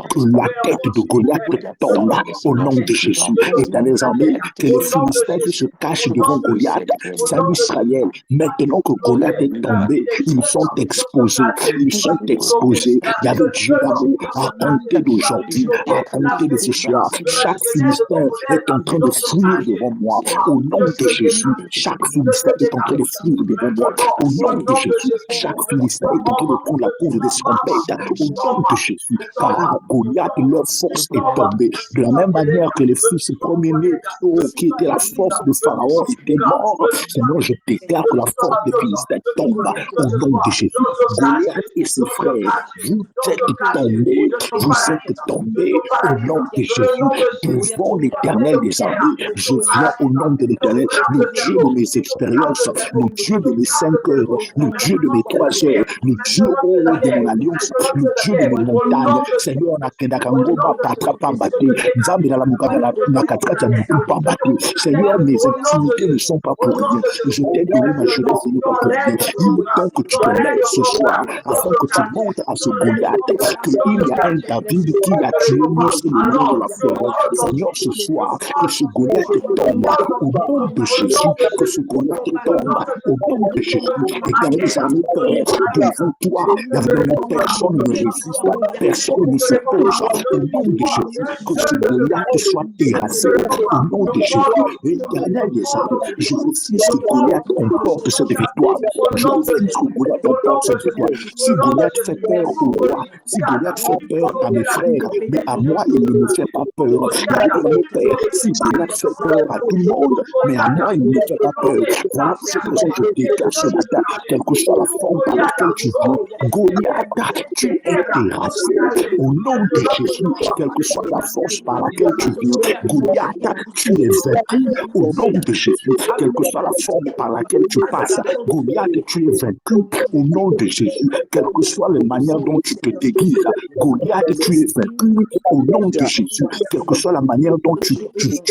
que la tête de Goliath tombe au nom de Jésus. Et dans les armées, que les Philistins qui se cachent devant Goliath, Saint d'Israël, maintenant que Goliath est tombé, ils sont exposés. Ils sont exposés. Il y avait Dieu d'amour à compter d'aujourd'hui, à compter de ce soir. Chaque Philistin est en train de fuir devant moi. Au nom de Jésus, chaque Philistin est en train de fuir devant moi. Au nom de Jésus, chaque Philistin est en train de prendre la cour de l'escampette. Au nom de Jésus, car Goliath, leur force est tombée. De la même manière que les fils premiers-nés, qui étaient la force de Pharaon, étaient morts. Seigneur, je déclare que la force des Philistins tombe au nom de Jésus. Goliath et ses frères, vous êtes tombés au nom de Jésus devant l'Éternel des armées. Je viens au nom de l'Éternel, le Dieu de mes expériences, le Dieu de mes 5 heures, le Dieu de mes 3 heures, le Dieu de mon alliance, le Dieu de mes montagnes. Seigneur, Seigneur, mes intimités ne sont pas pour rien. Je t'ai donné ma jeunesse, ce n'est pas pour rien. Il est temps que tu te lèves ce soir afin que tu montres à ce Goliath qu'il y a un David qui a tué Moïse, le lion de la forêt. Seigneur, ce soir, que ce Goliath tombe au nom de Jésus, que ce Goliath tombe au nom de Jésus. Et dans les armées, devant toi, personne ne résiste, personne ne s'oppose. Au nom de Jésus, que ce Goliath soit terrassé. Au nom de Jésus, l'Éternel des armées, je refuse que Goliath emporte cette victoire. Je refuse que Goliath emporte cette victoire. Si Goliath fait peur au roi, si Goliath fait peur à mes frères, mais à moi, il ne me fait pas peur. Si Goliath fait peur à tout le monde, mais à moi, il ne me fait pas peur. Voilà pour cette raison que je déclare ce matin, quelle que soit la forme par laquelle tu veux, Goliath, tu es terrassé. Au nom de Jésus, quelle que soit la force par laquelle tu veux, Goliath, tu es vaincu. Au nom de Jésus, quelle que soit la forme par laquelle tu passes, Goliath, tu es vaincu. Au nom de Jésus, quelle que soit la manière dont tu te déguises, Goliath, tu es vaincu. Au nom de Jésus, quelle que soit la manière dont tu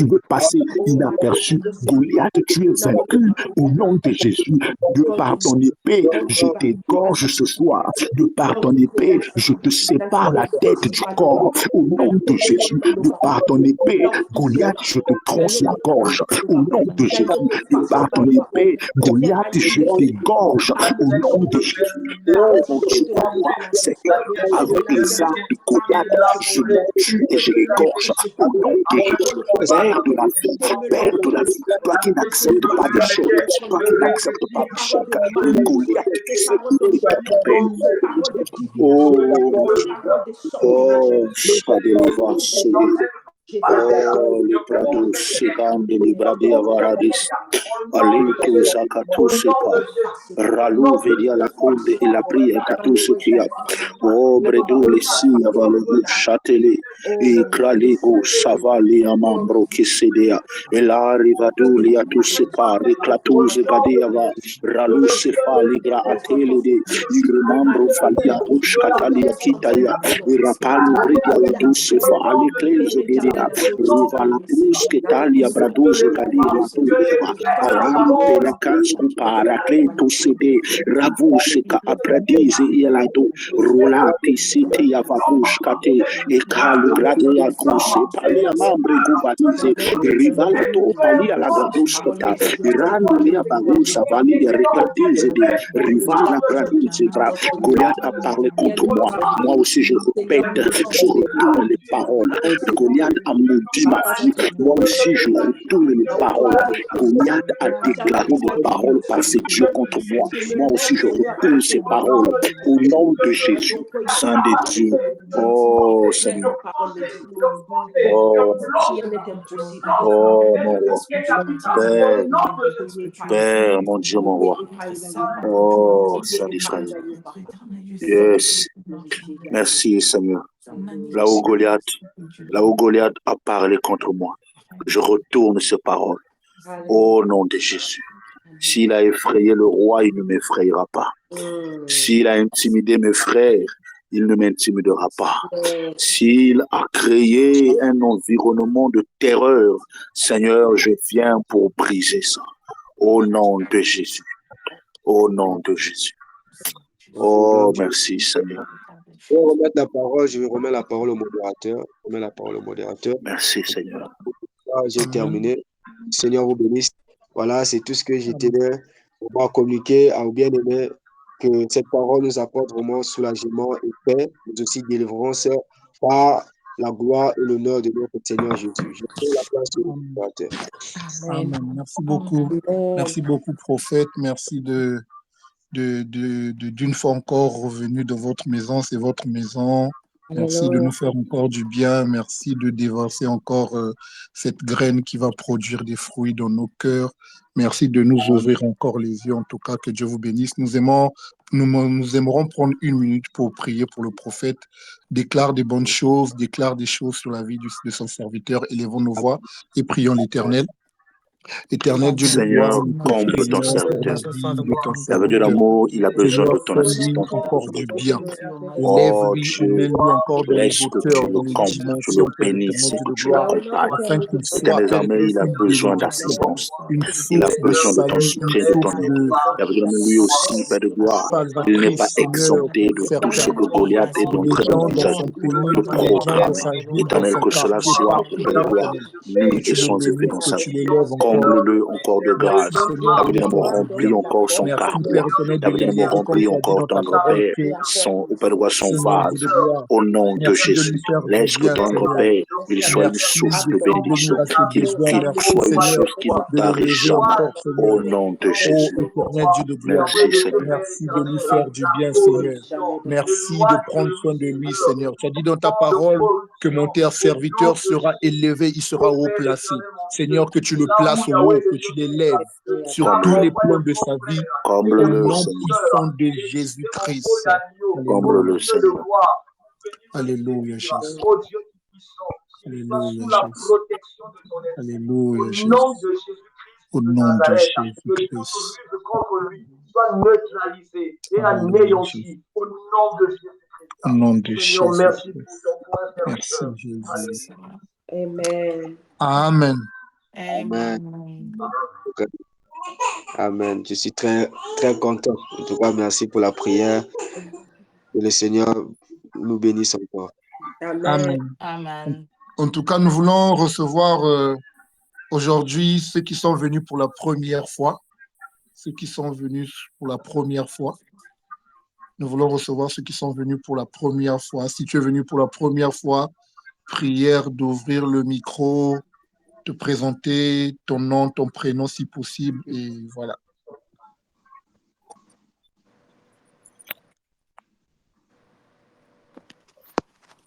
veux passer inaperçu, Goliath, tu es vaincu. Au nom de Jésus, de par ton épée, je t'égorge ce soir. De par ton épée, je te sépare la tête du corps. Au nom de Jésus, de par ton épée, Goliath, je te tronce la gorge. Au nom de Jésus, de par ton épée, Goliath, je t'égorge. Au nom de Jésus. Oh mon Dieu, Seigneur, avec les armes de Goliath, je le tue et je l'égorge au nom de Jésus. Père de la vie, Père de la vie, toi qui n'acceptes pas d'échec, toi qui n'acceptes pas d'échec, le Goliath qui s'est levé contre Père. Oh, oh, Shadeva, oh, le Prado, Sekand, le Bradi Avaradis, Alinko, Zakato, Sepa, Ralou, Vedia, la Conde et la prière, Kato, Sepia, oh, Bredo, les signes, Avalogo, Châtelet, et Kraligo, Savali, Amambro, Kissedea, et là, Rivado, Liato, Sepa, Reclato, Zegadeava, Ralou, Sefa, Ligra, Atelede, Igrimambro, Falia, Ush, Catalia, Kitalia, Irapalo, Bredia, la Douce, Fa, Aleclese, Gedea, Rivala, Plus, Ketalia, Bradose, Gadia, Tuleva, Aram, Pelacas, Kupara, Cleto, Sede, Ravushika, Apradise, Ielado, Rolati, City, Avavush, Kate, Ekalu, Gradia, Kuse, Palia, Mambre, Guvadize, Rivalato, Palia, Lagaduskata, Iranulia, Bagusa, Valia, Reclatize, Rivala, Gradize, Goliath a parlé contre moi. Moi aussi, je répète, je retourne les paroles. Goliath a maudit ma vie. Moi aussi, je retourne les paroles. Goliath a déclaré des paroles par ses dieux contre moi. Moi aussi, je retourne ces paroles. Au nom de Jésus, Saint des dieux. Oh, Seigneur. Oh, oh, mon roi. Père, Père, mon Dieu, mon roi. Oh, Saint d'Israël. Yes. Merci, Seigneur. Là où Goliath a parlé contre moi, je retourne ces paroles. Au nom de Jésus. S'il a effrayé le roi, il ne m'effrayera pas. S'il a intimidé mes frères, il ne m'intimidera pas. S'il a créé un environnement de terreur, Seigneur, je viens pour briser ça. Au nom de Jésus. Au nom de Jésus. Oh, merci, Seigneur. Je vais remettre la parole, je vais remettre la parole au modérateur. Merci, Seigneur. J'ai terminé. Seigneur vous bénisse. Voilà, c'est tout ce que j'étais là pour communiquer à vos bien-aimés, que cette parole nous apporte vraiment soulagement et paix, mais aussi délivrance par la gloire et l'honneur de notre Seigneur Jésus. Je prie la place au modérateur. Amen. Merci beaucoup. Merci beaucoup, prophète. Merci d'une fois encore revenu de votre maison. C'est votre maison. Merci de nous faire encore du bien. Merci de déverser encore cette graine qui va produire des fruits dans nos cœurs. Merci de nous ouvrir encore les yeux. En tout cas, que Dieu vous bénisse. Nous aimerons prendre une minute pour prier pour le prophète. Déclare des bonnes choses, déclare des choses sur la vie de son serviteur. Élevons nos voix et prions l'Éternel. Éternel Dieu de gloire, Seigneur, comble ton serviteur. Avec de serviteur. l'amour, il a besoin Seigneur, de ton fais-lui assistance. encore du bien. Oh Élève-lui, Dieu, emmène-lui encore dans les laisse que hauteurs, tu le dans les combles, tu le dimensions, Père bénisses éternel et Dieu que de tu gloire, l'accompagnes. afin qu'il soit, Éternel Père armées, il a éternel, une besoin bénédiction, d'assistance. une Il a source de besoin de ton salut, une soutien, de ton source aide. Et avec lui aussi, Père de gloire, il n'est pas salvatrice, Seigneur, exempté pour de faire tout ce que partie Goliath est en des train gens dans son de pays, des gens dans programmer. sa ville, dans Éternel, son que cela quartier, soit, partout, Père de Père gloire, éternel. lui Que et tu le son épée bénisses, dans que sa tu vie. l'élèves encore. Comble-le encore de Merci grâce. Seigneur de nous Évidemment, faire du bien. remplis encore son Merci carreau. Père éternel de Évidemment, l'élever comme remplis tu as dit encore dans ton ta parole grand-père, que son, Père de gloire, son Seigneur Dieu de vase. gloire. Au nom de Merci de Jésus. lui faire du Laisse que bien, ton Seigneur. grand-père, il soit une Merci source de de subvenir bénédiction, à ses qu'il besoins. Merci, soit une Seigneur, source qui ne de tarit l'élever jamais. encore, Seigneur. Au nom de Ô Jésus. éternel Dieu de gloire, Merci, Seigneur. merci de lui faire du bien, Seigneur. Merci de prendre soin de lui, Seigneur. Tu as dit dans ta parole que mon serviteur sera élevé, il sera haut placé. Seigneur, que tu le places au haut, que tu l'élèves sur tous les plans de sa vie, au Comble-le, nom Seigneur. puissant de Jésus-Christ. Comble-le, Seigneur. Alléluia, Jésus. Alléluia, Jésus. Alléluia, Jésus. Au nom de Jésus-Christ. Soit neutralisé et anéanti au nom de Jésus-Christ. Au nom de Seigneur, merci Jésus-Christ. pour ton point, Merci, Jésus. Amen. Amen. Amen. Amen. Je suis très, très content. En tout cas, merci pour la prière. Que le Seigneur nous bénisse encore. Amen. Amen. En tout cas, nous voulons recevoir aujourd'hui ceux qui sont venus pour la première fois. Ceux qui sont venus pour la première fois. Nous voulons recevoir ceux qui sont venus pour la première fois. Si tu es venu pour la première fois, prière d'ouvrir le micro, te présenter ton nom, ton prénom si possible, et voilà.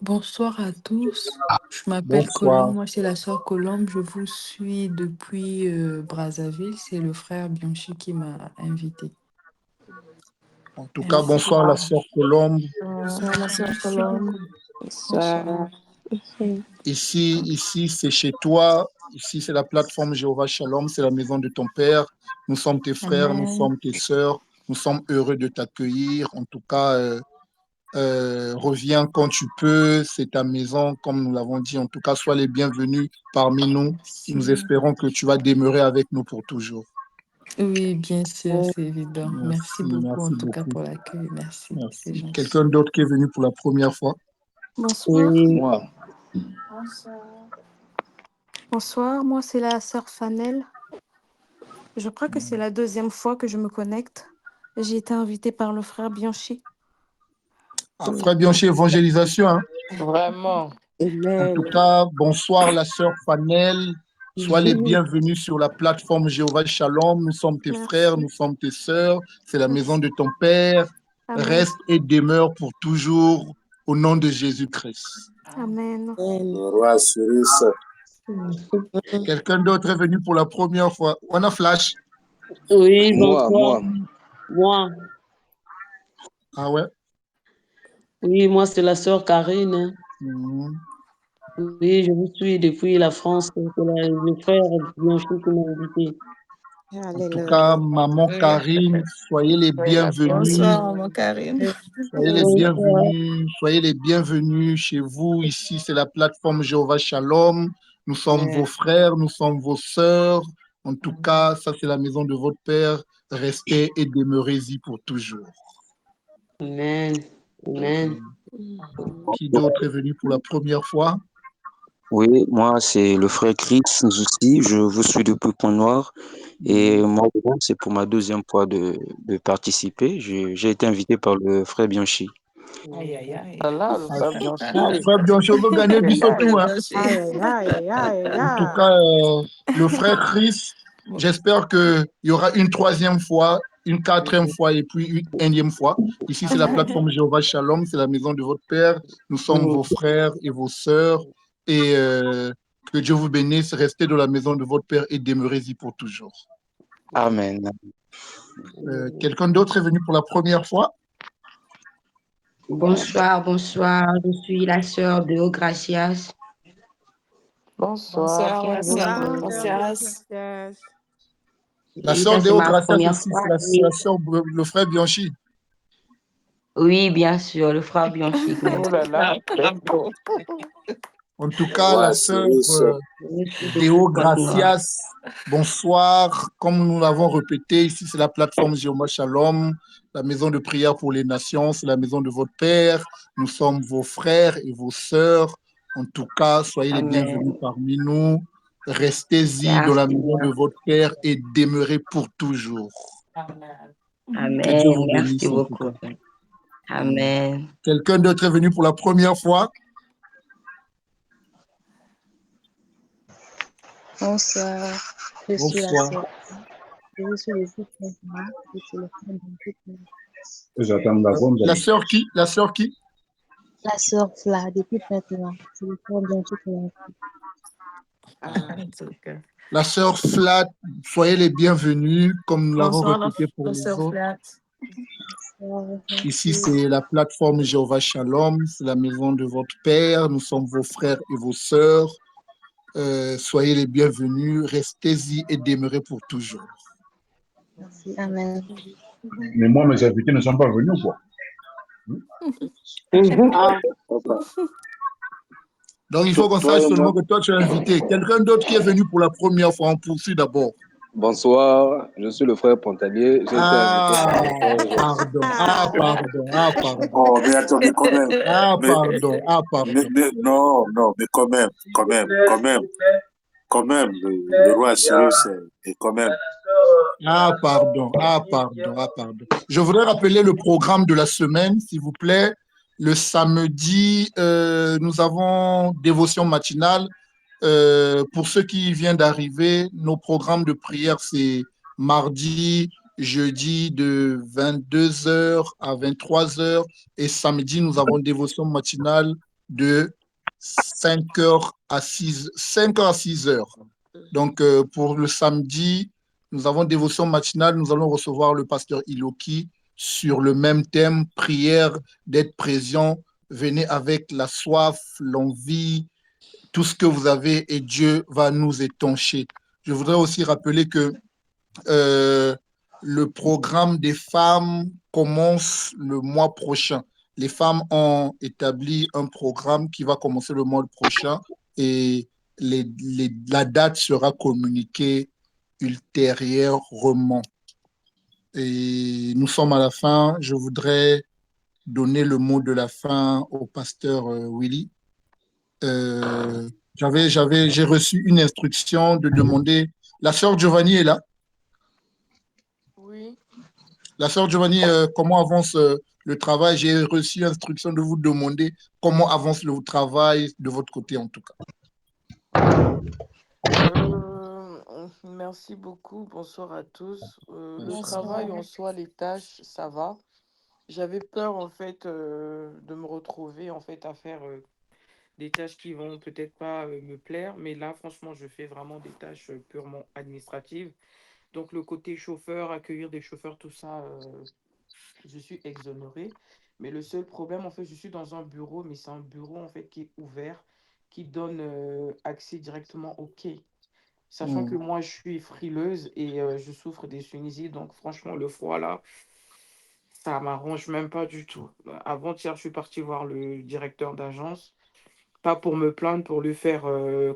Bonsoir à tous. Je m'appelle Colombe. Moi, c'est la sœur Colombe. Je vous suis depuis Brazzaville. C'est le frère Bianchi qui m'a invité. En tout cas, bonsoir la sœur Colombe. Bonsoir la sœur Colombe. Bonsoir. Ici, c'est chez toi. Ici, c'est la plateforme Jéhovah Shalom. C'est la maison de ton père. Nous sommes tes frères, Amen. nous sommes tes sœurs. Nous sommes heureux de t'accueillir. En tout cas, reviens quand tu peux. C'est ta maison, comme nous l'avons dit. En tout cas, sois les bienvenus parmi nous. Nous espérons que tu vas demeurer avec nous pour toujours. Oui, bien sûr, c'est évident. Merci beaucoup en tout cas pour l'accueil. Merci. C'est gentil. Quelqu'un d'autre qui est venu pour la première fois? Bonsoir. Moi. Bonsoir, moi c'est la sœur Fanel. Je crois que c'est la deuxième fois que je me connecte. J'ai été invitée par le frère Bianchi. Frère Bianchi, évangélisation. Hein? Vraiment. En tout cas, bonsoir la sœur Fanel. Sois les bienvenus sur la plateforme Jéhovah Shalom. Nous sommes tes frères, nous sommes tes sœurs. C'est la maison de ton père. Amen. Reste et demeure pour toujours au nom de Jésus-Christ. Amen. Quelqu'un d'autre est venu pour la première fois? On a flash? Oui, Moi. Ah ouais? Oui, moi c'est la sœur Karine. Oui, je vous suis depuis la France. C'est le frère Bianchi qui m'a invité. En tout cas, maman Karine, soyez les bienvenus. Bonsoir, maman Karine. Soyez les bienvenus chez vous. Ici, c'est la plateforme Jéhovah Shalom. Nous sommes vos frères, nous sommes vos sœurs. En tout cas, ça, c'est la maison de votre père. Restez et demeurez-y pour toujours. Amen. Amen. Qui d'autre est venu pour la première fois? Oui, moi, c'est le frère Chris aussi. Je vous suis depuis Pont-Noir. Et moi, c'est pour ma deuxième fois de participer. J'ai été invité par le frère Bianchi. Aïe, aïe, aïe. Frère Bianchi, on veut gagner du tout. Hein? Aïe. En tout cas, le frère Chris, j'espère qu'il y aura une troisième fois, une quatrième fois et puis une énième fois. Ici, c'est la plateforme Jéhovah Shalom, c'est la maison de votre père. Nous sommes vos frères et vos sœurs. Et que Dieu vous bénisse. Restez dans la maison de votre père et demeurez-y pour toujours. Amen. Quelqu'un d'autre est venu pour la première fois? Bonsoir. Je suis la sœur de Gracias. Bonsoir. La sœur de Gracias aussi, c'est la sœur, le frère Bianchi. Oui, bien sûr, le frère Bianchi. En tout cas, la sœur Deo Gracias, bonsoir. Comme nous l'avons répété, ici c'est la plateforme Jéhovah Shalom, la maison de prière pour les nations, c'est la maison de votre père. Nous sommes vos frères et vos sœurs. En tout cas, soyez les bienvenus parmi nous. Restez-y dans la maison de votre père et demeurez pour toujours. Amen. Que Dieu vous bénisse. Merci beaucoup. Amen. Quelqu'un d'autre est venu pour la première fois? Bonsoir. Je suis la sœur. Je suis le fils de moi. Je suis le frère de La sœur qui? La sœur qui? La sœur Fla, depuis maintenant. C'est le frère de La sœur Flat, soyez les bienvenus, comme nous l'avons répété pour les autres. Ici, c'est la plateforme Jéhovah Shalom, c'est la maison de votre père. Nous sommes vos frères et vos sœurs. Soyez les bienvenus, restez-y et demeurez pour toujours. Merci, amen. Mais moi, mes invités ne sont pas venus, quoi. Donc, il faut qu'on sache seulement que toi, tu es invité. Quelqu'un d'autre qui est venu pour la première fois, on poursuit d'abord. Bonsoir, je suis le frère Pontalier. Pardon. Oh, mais attends, mais quand même. Pardon. Non, mais quand même. quand même, le roi Cyrus est quand même. Ah, pardon. Je voudrais rappeler le programme de la semaine, s'il vous plaît. Le samedi, nous avons dévotion matinale. Pour ceux qui viennent d'arriver, nos programmes de prière, c'est mardi, jeudi de 22 heures à 23 heures et samedi, nous avons dévotion matinale de 5 heures à 6 heures. Donc, pour le samedi, nous avons dévotion matinale, nous allons recevoir le pasteur Iloki sur le même thème, prière d'être présent. Venez avec la soif, l'envie, tout ce que vous avez et Dieu va nous étancher. Je voudrais aussi rappeler que le programme des femmes commence le mois prochain. Les femmes ont établi un programme qui va commencer le mois prochain et la date sera communiquée ultérieurement. Et nous sommes à la fin. Je voudrais donner le mot de la fin au pasteur Willy. J'ai reçu une instruction de demander. La sœur Giovanni est là? Oui. La sœur Giovanni, comment avance le travail? J'ai reçu instruction de vous demander comment avance le travail de votre côté en tout cas. Merci beaucoup. Bonsoir à tous. Le travail en soi, les tâches, ça va. J'avais peur en fait de me retrouver en fait à faire des tâches qui vont peut-être pas me plaire, mais là franchement je fais vraiment des tâches purement administratives. Donc le côté chauffeur, accueillir des chauffeurs, tout ça, je suis exonérée. Mais le seul problème en fait, je suis dans un bureau, mais c'est un bureau en fait qui est ouvert, qui donne accès directement au quai. Sachant que moi je suis frileuse et je souffre des sinusite, donc franchement le froid là, ça m'arrange même pas du tout. Avant-hier, je suis parti voir le directeur d'agence, pas pour me plaindre, pour lui faire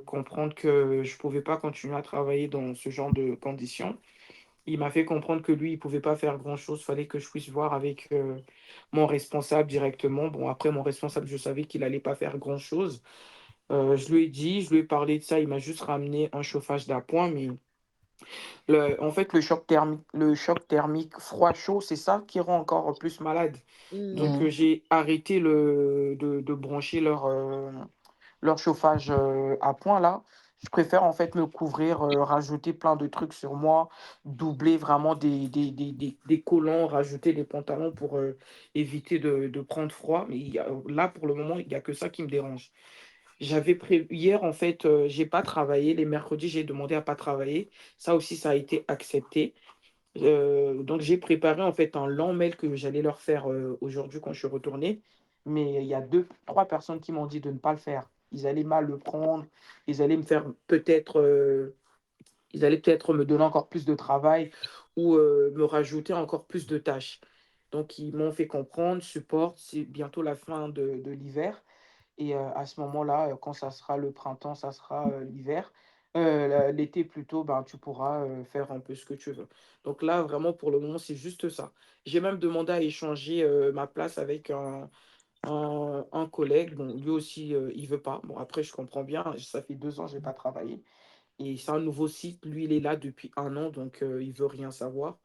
comprendre que je pouvais pas continuer à travailler dans ce genre de conditions. Il m'a fait comprendre que lui, il pouvait pas faire grand-chose. Fallait que je puisse voir avec mon responsable directement. Bon, après, mon responsable, je savais qu'il allait pas faire grand-chose. Je lui ai dit, je lui ai parlé de ça. Il m'a juste ramené un chauffage d'appoint, mais en fait, le choc thermique froid-chaud, c'est ça qui rend encore plus malade. Donc, j'ai arrêté de brancher leur chauffage à point là. Je préfère en fait me couvrir, rajouter plein de trucs sur moi, doubler vraiment des collants, rajouter des pantalons pour éviter de prendre froid. Mais là, pour le moment, il n'y a que ça qui me dérange. J'avais prévu hier, en fait, j'ai pas travaillé. Les mercredis, j'ai demandé à pas travailler. Ça aussi, ça a été accepté. Donc, j'ai préparé en fait un long mail que j'allais leur faire aujourd'hui quand je suis retourné. Mais il y a trois personnes qui m'ont dit de ne pas le faire. Ils allaient mal le prendre. Ils allaient me faire ils allaient peut-être me donner encore plus de travail ou me rajouter encore plus de tâches. Donc, ils m'ont fait comprendre, support, c'est bientôt la fin de l'hiver. Et à ce moment-là, quand ça sera le printemps, ça sera l'hiver. L'été plutôt, ben, tu pourras faire un peu ce que tu veux. Donc là, vraiment, pour le moment, c'est juste ça. J'ai même demandé à échanger ma place avec un collègue. Bon, lui aussi, il veut pas. Bon, après, je comprends bien. Ça fait 2 ans que je n'ai pas travaillé. Et c'est un nouveau site. Lui, il est là depuis 1 an, donc il veut rien savoir.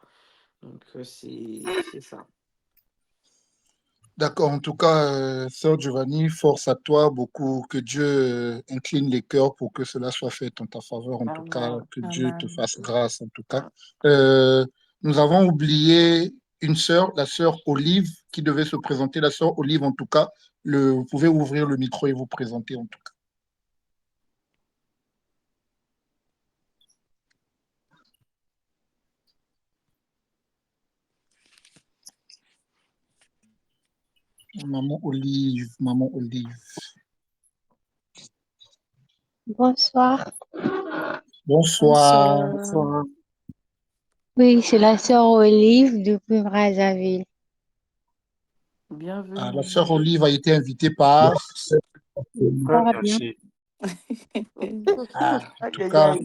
Donc, c'est ça. D'accord, en tout cas, sœur Giovanni, force à toi, beaucoup, que Dieu incline les cœurs pour que cela soit fait en ta faveur, en tout cas, Amen. que Dieu te Amen. fasse grâce, en tout cas. Nous avons oublié une sœur, la sœur Olive, qui devait se présenter. La sœur Olive, en tout cas, vous pouvez ouvrir le micro et vous présenter, en tout cas. Maman Olive, maman Olive. Bonsoir. Bonsoir. Bonsoir. Oui, c'est la sœur Olive depuis Brazzaville. Bienvenue. Ah, la sœur Olive a été invitée par... Ça va bien. Ah, en tout cas,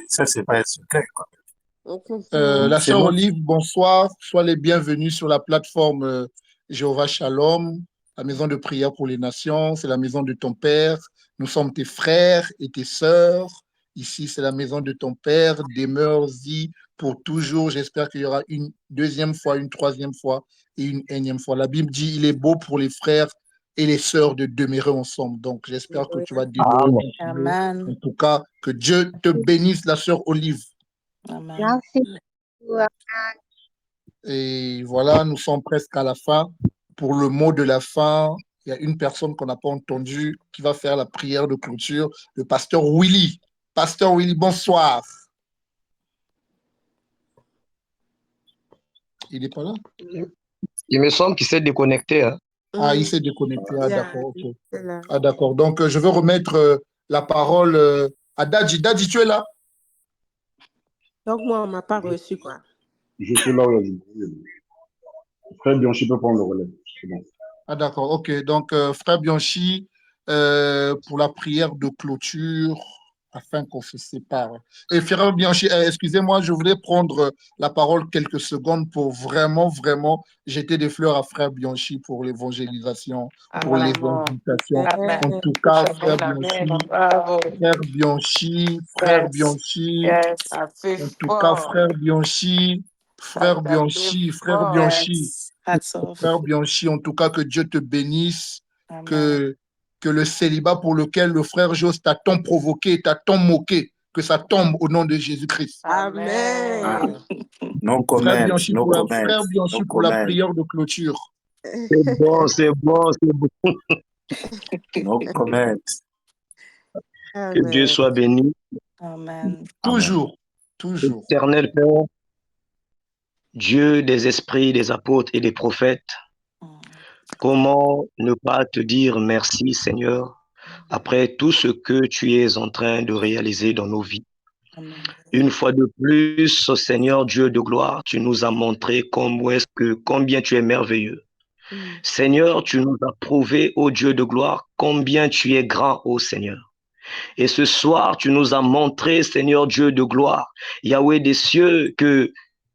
Ça, c'est pas un secret, quoi. la C'est sœur moi. Olive, bonsoir. Sois les bienvenus sur la plateforme Jéhovah Shalom, la maison de prière pour les nations. C'est la maison de ton père, Nous sommes tes frères et tes sœurs. Ici, c'est la maison de ton Père. Demeure-y pour toujours. J'espère qu'il y aura une deuxième fois, une troisième fois et une énième fois. La Bible dit, il est beau pour les frères et les sœurs de demeurer ensemble. Donc, j'espère que tu vas demeurer. Amen. En tout cas, que Dieu te bénisse, la sœur Olive. Amen. Merci. Et voilà, nous sommes presque à la fin. Pour le mot de la fin, il y a une personne qu'on n'a pas entendue qui va faire la prière de clôture, le pasteur Willy. Pasteur Willy, bonsoir. Il n'est pas là? Il me semble qu'il s'est déconnecté. Hein. Ah, il s'est déconnecté. Ah, d'accord. Okay. Ah, d'accord. Donc, je veux remettre la parole à Dadji. Dadji, tu es là? Donc, moi, on ne m'a pas reçu, quoi. Je suis là où il y a du Frère Bianchi peut prendre le relais. Bon. Ah, d'accord. OK. Donc, Frère Bianchi, pour la prière de clôture, afin qu'on se sépare. Et Frère Bianchi, excusez-moi, je voulais prendre la parole quelques secondes pour vraiment jeter des fleurs à Frère Bianchi pour l'évangélisation, pour les invitations. En tout cas, Frère Bianchi, en tout cas, Frère Bianchi, en tout cas, que Dieu te bénisse, que le célibat pour lequel le frère Jos t'a tant provoqué, t'a tant moqué, que ça tombe au nom de Jésus-Christ. Amen. Non comment. Frère Bianchi, pour la prière de clôture. C'est bon, c'est bon, c'est bon. No comment. Que Dieu soit béni. Amen. Toujours. Éternel Père, Dieu des esprits, des apôtres et des prophètes, comment ne pas te dire merci, Seigneur, après tout ce que tu es en train de réaliser dans nos vies. Une fois de plus, Seigneur Dieu de gloire, tu nous as montré combien tu es merveilleux. Seigneur, tu nous as prouvé, ô Dieu de gloire, combien tu es grand, ô Seigneur. Et ce soir, tu nous as montré, Seigneur Dieu de gloire, Yahweh des cieux, que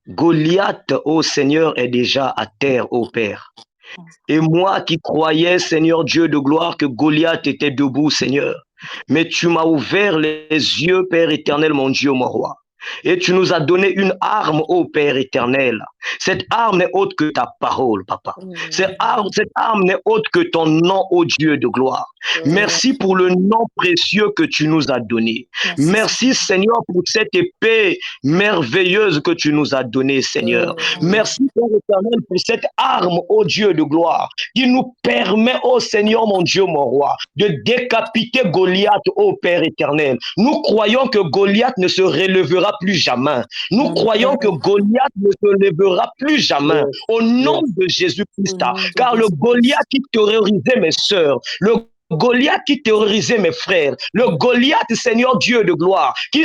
Goliath, ô Seigneur, est déjà à terre, ô Père. Et moi qui croyais, Seigneur Dieu de gloire, que Goliath était debout, Seigneur. Mais tu m'as ouvert les yeux, Père éternel, mon Dieu, mon roi. Et tu nous as donné une arme, ô Père éternel. Cette arme n'est autre que ta parole, Papa. Cette arme n'est autre que ton nom, ô Dieu de gloire. Merci pour le nom précieux que tu nous as donné. Merci, Seigneur, pour cette épée merveilleuse que tu nous as donnée, Seigneur. Merci, Père éternel, pour cette arme, ô Dieu de gloire, qui nous permet, ô Seigneur, mon Dieu, mon roi, de décapiter Goliath, ô Père éternel. Nous croyons que Goliath ne se relèvera plus jamais. Nous croyons que Goliath ne se lèvera plus jamais. Au nom de Jésus-Christ, car le Goliath qui terrorisait mes sœurs, le Goliath qui terrorisait mes frères, le Goliath, Seigneur Dieu de gloire, qui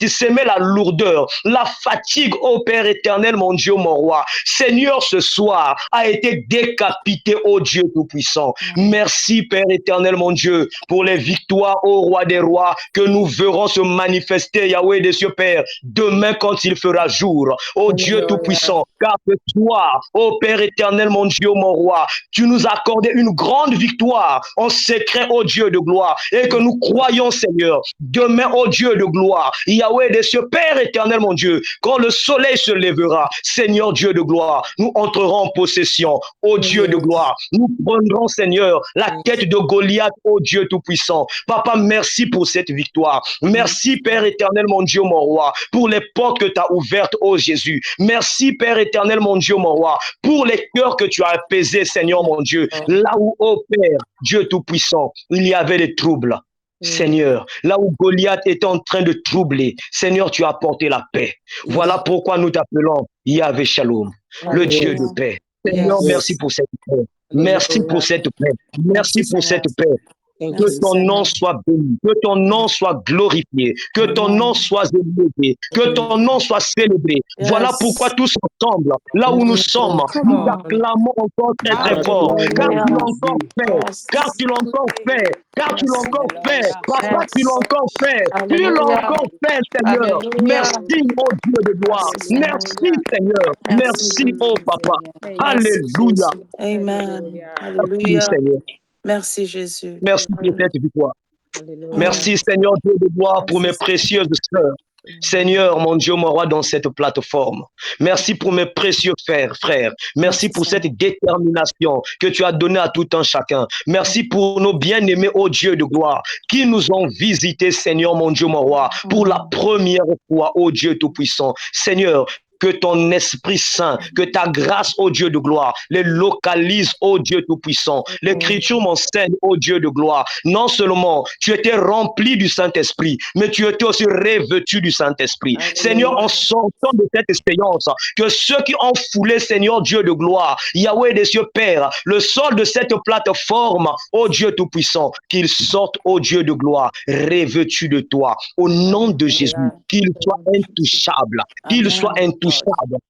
semait la lourdeur, la fatigue, ô Père éternel, mon Dieu, mon roi. Seigneur, ce soir a été décapité, ô Dieu tout-puissant. Merci, Père éternel, mon Dieu, pour les victoires, ô Roi des rois, que nous verrons se manifester, Yahweh des cieux, Père, demain quand il fera jour, ô Dieu tout-puissant. Car ce soir, ô Père éternel, mon Dieu, mon roi, tu nous as accordé une grande victoire en secret, ô Dieu de gloire, et que nous croyons, Seigneur, demain, ô Dieu de gloire, Yahweh des cieux, Père éternel, mon Dieu, quand le soleil se lèvera, Seigneur Dieu de gloire, nous entrerons en possession, ô Dieu de gloire, nous prendrons, Seigneur, la tête de Goliath, ô Dieu tout-puissant. Papa, merci pour cette victoire. Merci, Père éternel, mon Dieu, mon roi, pour les portes que tu as ouvertes, ô Jésus. Merci, Père éternel, mon Dieu, mon roi, pour les cœurs que tu as apaisés, Seigneur, mon Dieu, là où, ô Père, Dieu tout-puissant, il y avait des troubles. Seigneur, là où Goliath était en train de troubler, Seigneur, tu as apporté la paix. Voilà pourquoi nous t'appelons Yahvé Shalom, le Dieu de paix. Seigneur, merci pour cette paix. Merci pour cette paix. Merci pour cette paix. Que ton nom soit béni, que ton nom soit glorifié, que ton nom soit élevé, que ton nom soit célébré. Voilà pourquoi tous ensemble, là où nous sommes, nous acclamons encore très très fort, car tu l'as encore fait, car tu l'as encore fait, car tu l'as encore fait, papa, tu l'as encore fait, tu l'as encore fait, Seigneur. Merci, oh Dieu de gloire. Merci, Seigneur. Merci, oh papa. Alléluia. Amen. Merci, Alléluia. Seigneur. Merci Jésus. Merci pour cette victoire. Alléluia. Merci, Seigneur Dieu de gloire, pour mes précieuses sœurs. Seigneur, mon Dieu, mon roi, dans cette plateforme. Merci pour mes précieux frères. Merci pour cette détermination que tu as donnée à tout un chacun. Merci pour nos bien-aimés, ô Dieu de gloire, qui nous ont visités, Seigneur, mon Dieu, mon roi, pour la première fois, ô Dieu Tout-Puissant. Seigneur, que ton Esprit Saint, que ta grâce, ô Dieu de gloire, les localise, ô Dieu Tout-Puissant. L'Écriture m'enseigne, ô Dieu de gloire. Non seulement tu étais rempli du Saint-Esprit, mais tu étais aussi revêtu du Saint-Esprit. Seigneur, en sortant de cette expérience, que ceux qui ont foulé, Seigneur Dieu de gloire, Yahweh des cieux Père, le sol de cette plateforme, ô Dieu Tout-Puissant, qu'ils sortent, ô Dieu de gloire, revêtus de toi. Au nom de Jésus, qu'ils soient intouchables, qu'ils soient intouchables,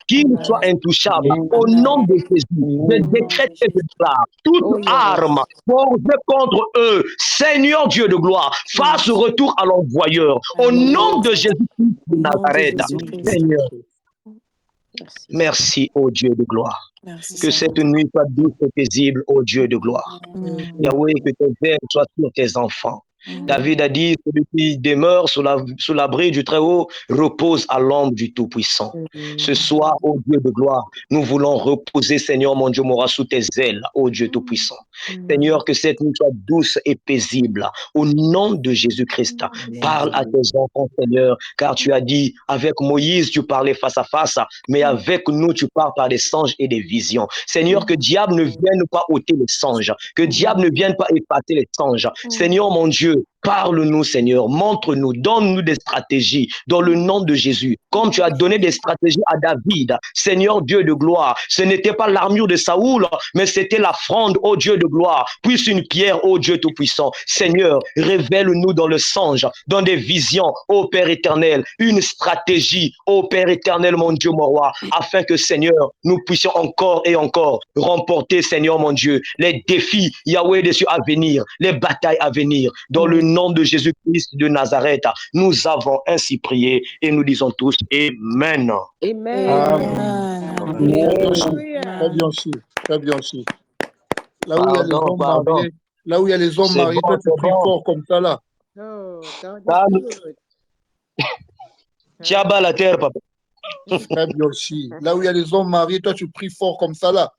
qu'ils soient intouchables. Au nom de Jésus, je décrète et je déclare toute arme forgée contre eux, Seigneur Dieu de gloire, fasse retour à l'envoyeur. Au nom de Jésus-Christ de Nazareth, Seigneur. Merci, ô Dieu de gloire. Que cette nuit soit douce et paisible, ô Dieu de gloire. Yahweh, que tes ailes soient sur tes enfants. David a dit, celui qui demeure sous l'abri du Très-Haut repose à l'ombre du Tout-Puissant. Ce soir, ô Dieu de gloire, nous voulons reposer, Seigneur mon Dieu, mon roi, sous tes ailes, ô Dieu Tout-Puissant. Seigneur, que cette nuit soit douce et paisible. Au nom de Jésus-Christ, parle à tes enfants, Seigneur, car tu as dit, avec Moïse, tu parlais face à face, mais avec nous, tu parles par des songes et des visions. Seigneur, que diable ne vienne pas ôter les songes, que diable ne vienne pas épater les songes. Seigneur mon Dieu, parle-nous, Seigneur, montre-nous, donne-nous des stratégies dans le nom de Jésus. Comme tu as donné des stratégies à David, Seigneur Dieu de gloire, ce n'était pas l'armure de Saoul, mais c'était la fronde, ô Dieu de gloire, puis une pierre, ô Dieu Tout-Puissant. Seigneur, révèle-nous dans le songe, dans des visions, ô Père éternel, une stratégie, ô Père éternel, mon Dieu, mon roi, afin que, Seigneur, nous puissions encore et encore remporter, Seigneur, mon Dieu, les défis, Yahweh des cieux à venir, les batailles à venir. Dans le nom de Jésus-Christ de Nazareth, nous avons ainsi prié et nous disons tous Amen. Amen. Très bien aussi. Très bien aussi. Là où il y a les hommes mariés, là où il y a les hommes mariés, toi tu pries fort comme ça là. Tiens bas la terre, papa. Très bien aussi. Là où il y a les hommes mariés, toi tu pries fort comme ça là.